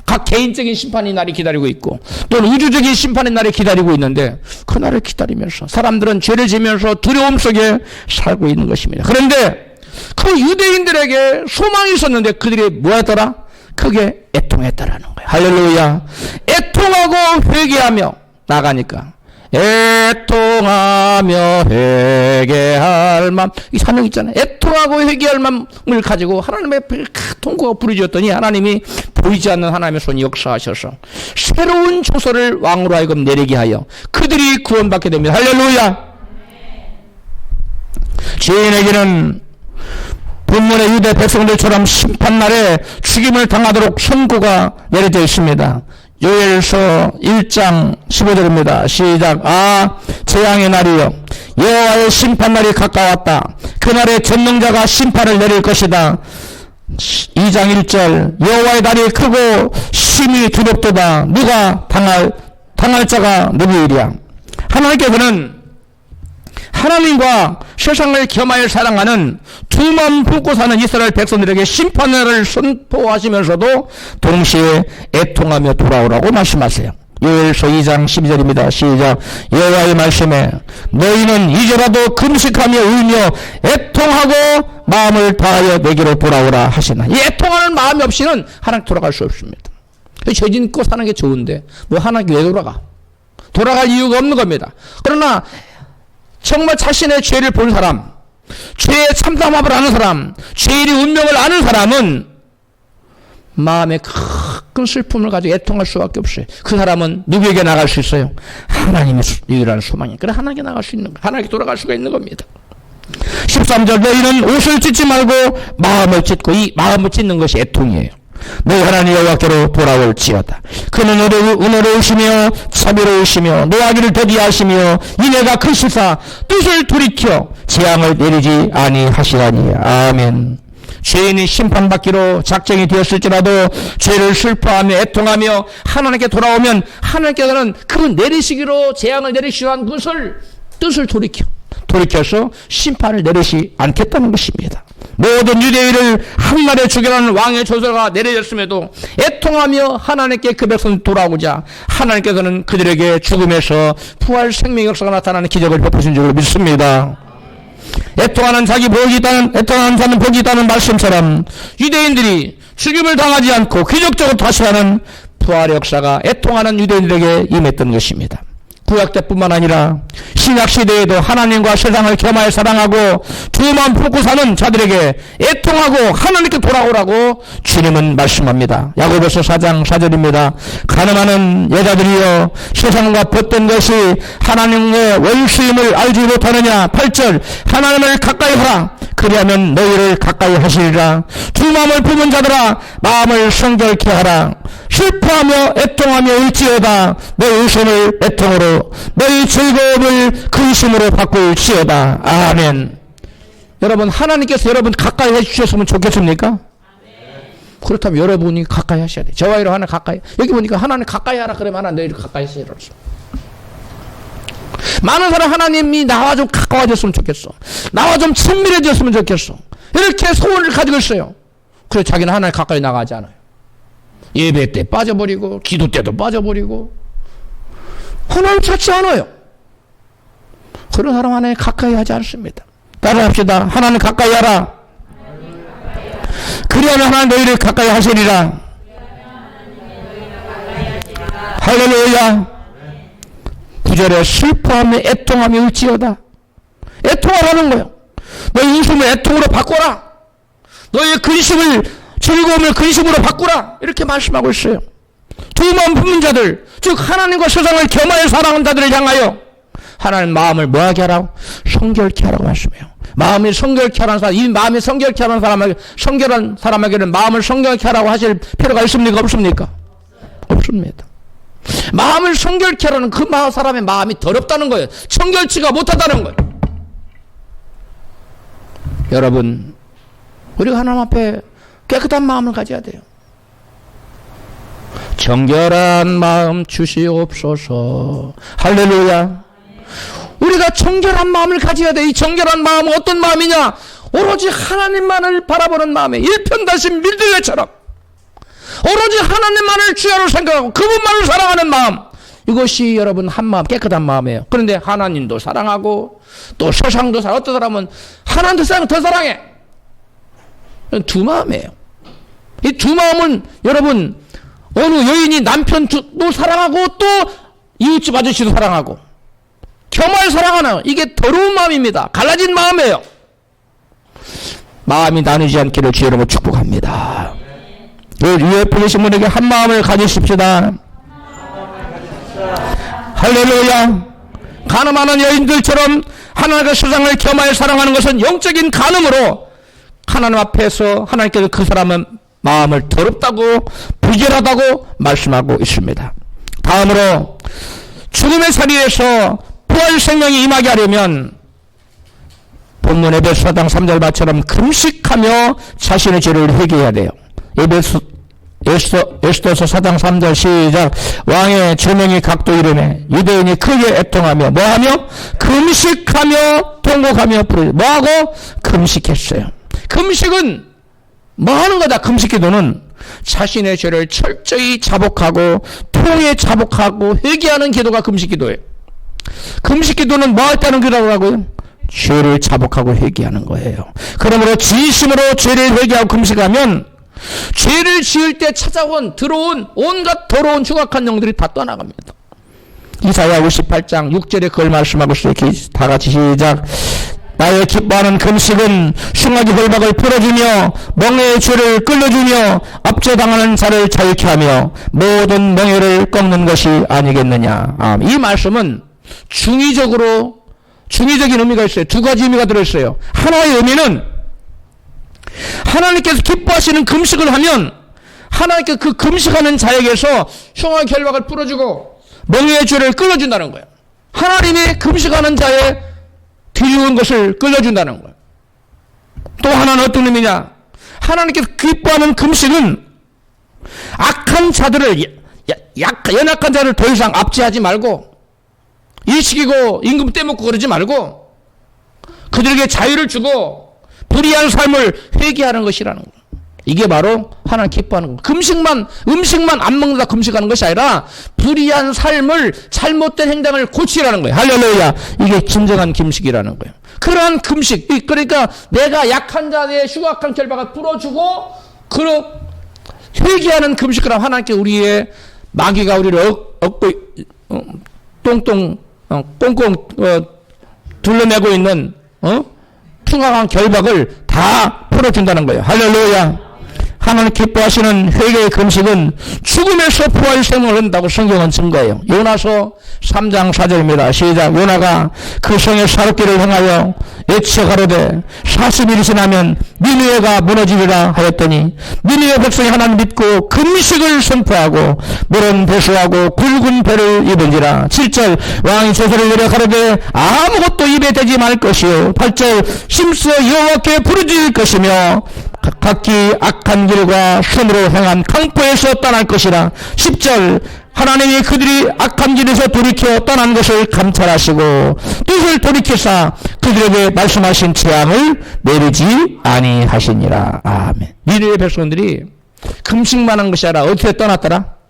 각 개인적인 심판의 날이 기다리고 있고 또는 우주적인 심판의 날이 기다리고 있는데 그 날을 기다리면서 사람들은 죄를 지면서 두려움 속에 살고 있는 것입니다. 그런데 그 유대인들에게 소망이 있었는데 그들이 뭐였더라? 크게 애통했다라는 거예요. 할렐루야. 애통하고 회개하며 나가니까 애통하며 회개할 맘, 이 사명 있잖아요. 애통하고 회개할 마음을 가지고 하나님의 통곡하고 부르짖었더니 하나님이 보이지 않는 하나님의 손이 역사하셔서 새로운 조서를 왕으로 하여금 내리게 하여 그들이 구원받게 됩니다. 할렐루야. 죄인에게는 본문의 유대 백성들처럼 심판날에 죽임을 당하도록 선고가 내려져 있습니다. 요엘서 1장 15절입니다. 시작. 재앙의 날이여, 여호와의 심판날이 가까웠다. 그날에 전능자가 심판을 내릴 것이다. 2장 1절. 여호와의 날이 크고 심히 두렵도다. 누가 당할 자가 누구이랴. 하나님께서는 하나님과 세상을 겸하여 사랑하는 두 마음 품고 사는 이스라엘 백성들에게 심판을 선포하시면서도 동시에 애통하며 돌아오라고 말씀하세요. 요엘서 2장 12절입니다. 시작. 여호와의 말씀에 너희는 이제라도 금식하며 울며 애통하고 마음을 다하여 내게로 돌아오라 하시나. 이 애통하는 마음이 없이는 하나님 돌아갈 수 없습니다. 죄 짓고 사는 게 좋은데 뭐 하나님 왜 돌아가? 돌아갈 이유가 없는 겁니다. 그러나 정말 자신의 죄를 본 사람, 죄의 참담함을 아는 사람, 죄의 운명을 아는 사람은 마음에 큰 슬픔을 가지고 애통할 수밖에 없어요. 그 사람은 누구에게 나갈 수 있어요? 하나님의 유일한 소망이. 그래 하나님께 나갈 수 있는 거, 하나님께 돌아갈 수가 있는 겁니다. 13절 너희는 옷을 찢지 말고 마음을 찢고, 이 마음을 찢는 것이 애통이에요. 너희 하나님 여호와께로 돌아올지어다. 그는 은혜로우시며 자비로우시며 노하기를 더디하시며 인애가 크시사 뜻을 돌이켜 재앙을 내리지 아니하시라니. 아멘. 죄인이 심판받기로 작정이 되었을지라도 죄를 슬퍼하며 애통하며 하나님께 돌아오면 하나님께서는 그 내리시기로 재앙을 내리시라는 것을 뜻을 돌이켜서 심판을 내리시 않겠다는 것입니다. 모든 유대인을 한날에 죽이라는 왕의 조서가 내려졌음에도 애통하며 하나님께 그 백성 돌아오고자 하나님께서는 그들에게 죽음에서 부활 생명 역사가 나타나는 기적을 베푸신 줄로 믿습니다. 애통하는 자는 복이 있다는 말씀처럼 유대인들이 죽임을 당하지 않고 기적적으로 다시 하는 부활의 역사가 애통하는 유대인들에게 임했던 것입니다. 구약 때뿐만 아니라 신약 시대에도 하나님과 세상을 겸하여 사랑하고 두 마음 품고 사는 자들에게 애통하고 하나님께 돌아오라고 주님은 말씀합니다. 야고보서 4장 4절입니다. 가늠하는 여자들이여 세상과 벗된 것이 하나님의 원수임을 알지 못하느냐. 8절 하나님을 가까이 하라. 그리하면 너희를 가까이 하시리라. 두 마음을 품은 자들아 마음을 성결케 하라. 슬퍼하며 애통하며 울지어다. 너희 웃음을 애통으로 너희 즐거움을 근심으로 바꿀지어다. 아멘. 여러분 하나님께서 여러분 가까이 해주셨으면 좋겠습니까? 아멘. 그렇다면 여러분이 가까이 하셔야 돼요. 저와 이로 하나 가까이. 여기 보니까 하나님 가까이 하라 그러면 하나님 너희를 가까이 하시라. 많은 사람 하나님이 나와 좀 가까워졌으면 좋겠어. 나와 좀 친밀해졌으면 좋겠어. 이렇게 소원을 가지고 있어요. 그래서 자기는 하나님 가까이 나가지 않아요. 예배 때 빠져버리고 기도 때도 빠져버리고 하나님 찾지 않아요. 그런 사람 하나님 가까이 하지 않습니다. 따라합시다. 하나님 가까이 하라. 그리하면 하나님 너희를 가까이 하시리라. 할렐루야. 9절에 슬퍼하며 애통하며 울지어다. 애통하라는 거예요. 너희 웃음을 애통으로 바꿔라. 너희의 근심을 즐거움을 근심으로 바꾸라. 이렇게 말씀하고 있어요. 두 마음 품는 자들, 즉 하나님과 세상을 겸하여 사랑하는 자들을 향하여 하나님 마음을 뭐하게 하라고? 성결케 하라고 말씀해요. 마음이 성결케 하라는 사람, 이 마음이 성결케 하라는 사람에게, 성결한 사람에게는 마음을 성결케 하라고 하실 필요가 있습니까? 없습니까? 없습니다. 마음을 성결케 하라는 그 사람의 마음이 더럽다는 거예요. 성결치가 못하다는 거예요. 여러분, 우리가 하나님 앞에 깨끗한 마음을 가져야 돼요. 정결한 마음 주시옵소서. 할렐루야. 우리가 정결한 마음을 가져야 돼. 이 정결한 마음은 어떤 마음이냐? 오로지 하나님만을 바라보는 마음에 일편단심 밀들레처럼 오로지 하나님만을 주야로 생각하고 그분만을 사랑하는 마음. 이것이 여러분 한 마음, 깨끗한 마음이에요. 그런데 하나님도 사랑하고 또 세상도 사랑하고 어떤 사람은 하나님도 더 사랑해. 두 마음이에요. 이 두 마음은 여러분 어느 여인이 남편도 사랑하고 또 이웃집 아저씨도 사랑하고 겸하여 사랑하는 이게 더러운 마음입니다. 갈라진 마음이에요. 마음이 나누지 않기를 주의 이름으로 축복합니다. 위에 보내신 분에게 한 마음을 가지십시다. 할렐루야. 간음하는 여인들처럼 하나님과 세상을 겸하여 사랑하는 것은 영적인 간음으로 하나님 앞에서 하나님께서 그 사람은 마음을 더럽다고 부결하다고 말씀하고 있습니다. 다음으로 죽음의 자리에서 부활 생명이 임하게 하려면 본문 에베소 4장 3절 말처럼 금식하며 자신의 죄를 회개해야 돼요. 에스더서 4장 3절 시작. 왕의 조명이 각도 이르매 유대인이 크게 애통하며 뭐하며? 금식하며 통곡하며 부르짖어. 뭐하고? 금식했어요. 금식은 뭐하는 거다. 금식기도는 자신의 죄를 철저히 자복하고 통에 자복하고 회개하는 기도가 금식기도예요. 금식기도는 뭐 했다는 기도라고 하고요? 죄를 자복하고 회개하는 거예요. 그러므로 진심으로 죄를 회개하고 금식하면 죄를 지을 때 들어온 온갖 더러운 흉악한 영들이 다 떠나갑니다. 이사야 58장 6절에 그걸 말씀하고 있어요. 다 같이 시작. 나의 기뻐하는 금식은 흉악의 결박을 풀어주며 멍에의 죄를 끌려주며 압제당하는 자를 자유케 하며 모든 멍에를 꺾는 것이 아니겠느냐. 이 말씀은 중의적인 의미가 있어요. 두 가지 의미가 들어있어요. 하나의 의미는 하나님께서 기뻐하시는 금식을 하면 하나님께서 그 금식하는 자에게서 흉악의 결박을 풀어주고 멍에의 죄를 끌어준다는 거예요. 하나님이 금식하는 자의 드리운 것을 끌려준다는 거예요. 또 하나는 어떤 의미냐? 하나님께서 기뻐하는 금식은 악한 자들을, 연약한 자를 더 이상 압제하지 말고 일시키고 임금 떼먹고 그러지 말고 그들에게 자유를 주고 불의한 삶을 회개하는 것이라는 거예요. 이게 바로 하나님 기뻐하는 거예요. 음식만 안 먹는다 금식하는 것이 아니라 불의한 삶을, 잘못된 행동을 고치라는 거예요. 할렐루야. 이게 진정한 금식이라는 거예요. 그러한 금식, 그러니까 내가 약한 자의 흉악한 결박을 풀어주고 회개하는 금식을 하면 하나님께 우리의 마귀가 우리를 꽁꽁 둘러내고 있는 흉악한 결박을 다 풀어준다는 거예요. 할렐루야. 하나님 기뻐하시는 회개의 금식은 죽음에서 부활 생명을 얻는다고 성경은 증거해요. 요나서 3장 4절입니다. 시작. 요나가 그 성의 사륙길을 행하여 외쳐 가로되 40일이 지나면 니느웨가 무너지리라 하였더니 니느웨 백성이 하나님 믿고 금식을 선포하고 물은 배수하고 굵은 배를 입은지라. 7절 왕이 조서를 내려 가로되 아무것도 입에 대지 말 것이요. 8절 심써 여호와께 부르짖을 것이며 각기 악한 길과 손으로 행한 강포에서 떠날 것이라. 10절 하나님이 그들이 악한 길에서 돌이켜 떠난 것을 감찰하시고 뜻을 돌이켜사 그들에게 말씀하신 재앙을 내리지 아니하시니라. 아멘. 니느웨 백성들이 금식만 한 것이 아니라 어떻게 떠났더라?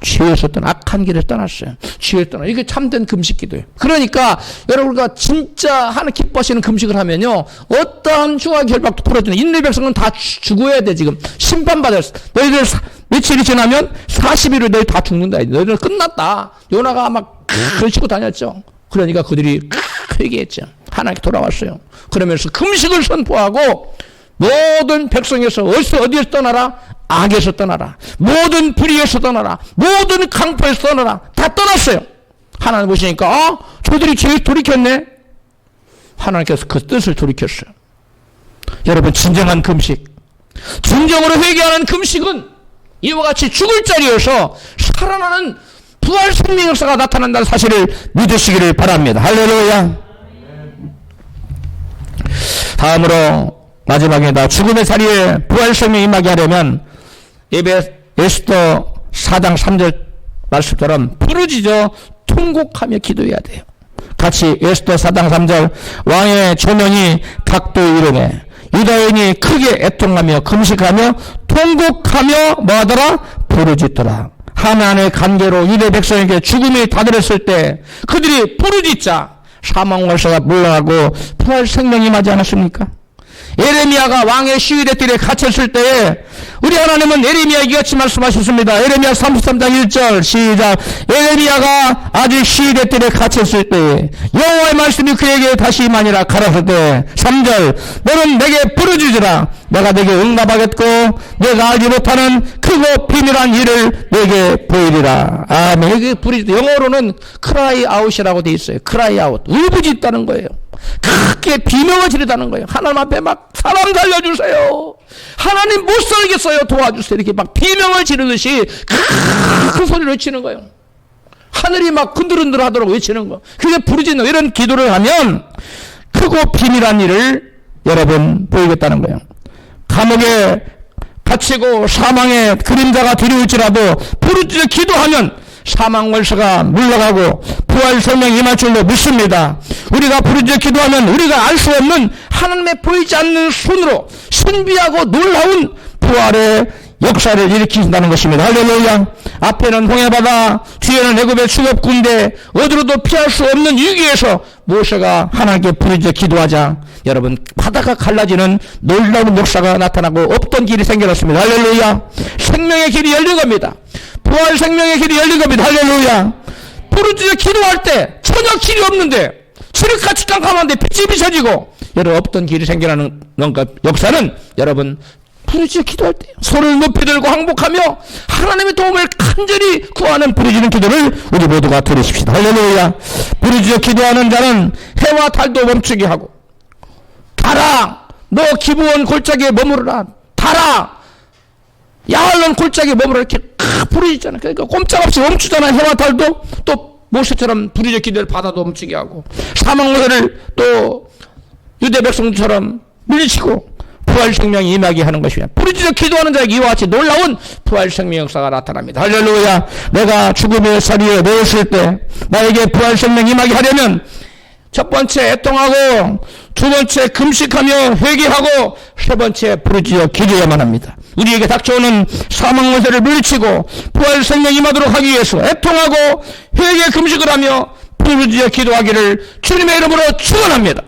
죄에서 악한 길에 떠났어요. 죄에 떠나. 이게 참된 금식기도예요. 그러니까 여러분과 진짜 하나님 기뻐하시는 금식을 하면요, 어떠한 흉악의 결박도 풀어주는 니느웨 백성은 다 죽어야 돼. 지금 심판받았어. 너희들 며칠이 지나면 40일을 너희 다 죽는다. 너희들은 끝났다. 요나가 막 걸치고 다녔죠. 그러니까 그들이 회개했죠. 하나님께 돌아왔어요. 그러면서 금식을 선포하고 모든 백성에서 어디에서 떠나라? 악에서 떠나라. 모든 불의에서 떠나라. 모든 강포에서 떠나라. 다 떠났어요. 하나님 보시니까 저들이 죄에 돌이켰네. 하나님께서 그 뜻을 돌이켰어요. 여러분, 진정한 금식, 진정으로 회개하는 금식은 이와 같이 죽을 자리에서 살아나는 부활 생명 역사가 나타난다는 사실을 믿으시기를 바랍니다. 할렐루야. 다음으로 마지막에다 죽음의 자리에 부활 생명이 임하게 하려면 에스더 4장 3절 말씀처럼 부르짖어 통곡하며 기도해야 돼요. 같이 에스더 4장 3절 왕의 조명이 각도 이르매 유다인이 크게 애통하며 금식하며 통곡하며 뭐하더라? 부르짖더라. 하나님의 관계로 유대 백성에게 죽음이 다다랐을 때 그들이 부르짖자 사망월사가 물러가고 부활 생명이 임하지 않았습니까? 에레미야가 왕의 시위대 뜰에 갇혔을 때에 우리 하나님은 에레미야에게 같이 말씀하셨습니다. 에레미야 33장 1절 시작. 에레미야가 아직 시위대 뜰에 갇혔을 때에 여호와의 말씀이 그에게 다시 임하니라 가라사대 3절 너는 내게 부르짖으라 내가 내게 응답하겠고 내가 알지 못하는 크고 비밀한 일을 내게 보이리라. 아멘. 여기 부르짖다 영어로는 cry out이라고 돼 있어요. cry out 울부짖다는 거예요. 크게 비명을 지르다는 거예요. 하나님 앞에 막 사람 살려주세요. 하나님 못 살겠어요. 도와주세요. 이렇게 막 비명을 지르듯이 큰 소리를 외치는 거예요. 하늘이 막 흔들흔들 하도록 외치는 거. 그게 부르짖는 거. 이런 기도를 하면 크고 비밀한 일을 여러분 보이겠다는 거예요. 갇히고 사망의 그림자가 두려울지라도 부르짖어 기도하면 사망 월세가 물러가고 부활 생명이 임할 줄로 믿습니다. 우리가 부르짖어 기도하면 우리가 알 수 없는 하나님의 보이지 않는 손으로 신비하고 놀라운 부활의 역사를 일으킨다는 것입니다. 할렐루야. 앞에는 홍해바다, 뒤에는 애굽의 추격군대, 어디로도 피할 수 없는 위기에서 모세가 하나님께 부르짖어 기도하자 여러분 바다가 갈라지는 놀라운 역사가 나타나고 없던 길이 생겨났습니다. 할렐루야. 생명의 길이 열린 겁니다. 부활 생명의 길이 열린 겁니다. 할렐루야. 부르짖어 기도할 때 전혀 길이 없는데 칠흑같이 깜깜한데 빛이 비춰지고 여러분 없던 길이 생겨나는 역사는 여러분 부르짖어 기도할 때 손을 높이 들고 항복하며 하나님의 도움을 간절히 구하는 부르짖는 기도를 우리 모두가 들으십시다. 할렐루야. 부르짖어 기도하는 자는 해와 달도 멈추게 하고 달아 너 기브온 골짜기에 머무르라. 달아 야알론 골짜기에 머무르라. 이렇게 부르짖잖아. 그러니까 꼼짝없이 멈추잖아. 해와 달도 또 모세처럼 부르짖어 기도를 바다도 멈추게 하고 사망로를 또 유대 백성처럼 물리치고 부활 생명이 임하게 하는 것이야. 부르짖어 기도하는 자에게 이와 같이 놀라운 부활 생명 역사가 나타납니다. 할렐루야. 내가 죽음의 사리에 놓였을 때 나에게 부활 생명 임하게 하려면 첫 번째 애통하고 두 번째 금식하며 회개하고 세 번째 부르짖어 기도해야만 합니다. 우리에게 닥쳐오는 사망 원세를 물리치고 부활 생명 임하도록 하기 위해서 애통하고 회개 금식을 하며 부르짖어 기도하기를 주님의 이름으로 축원합니다.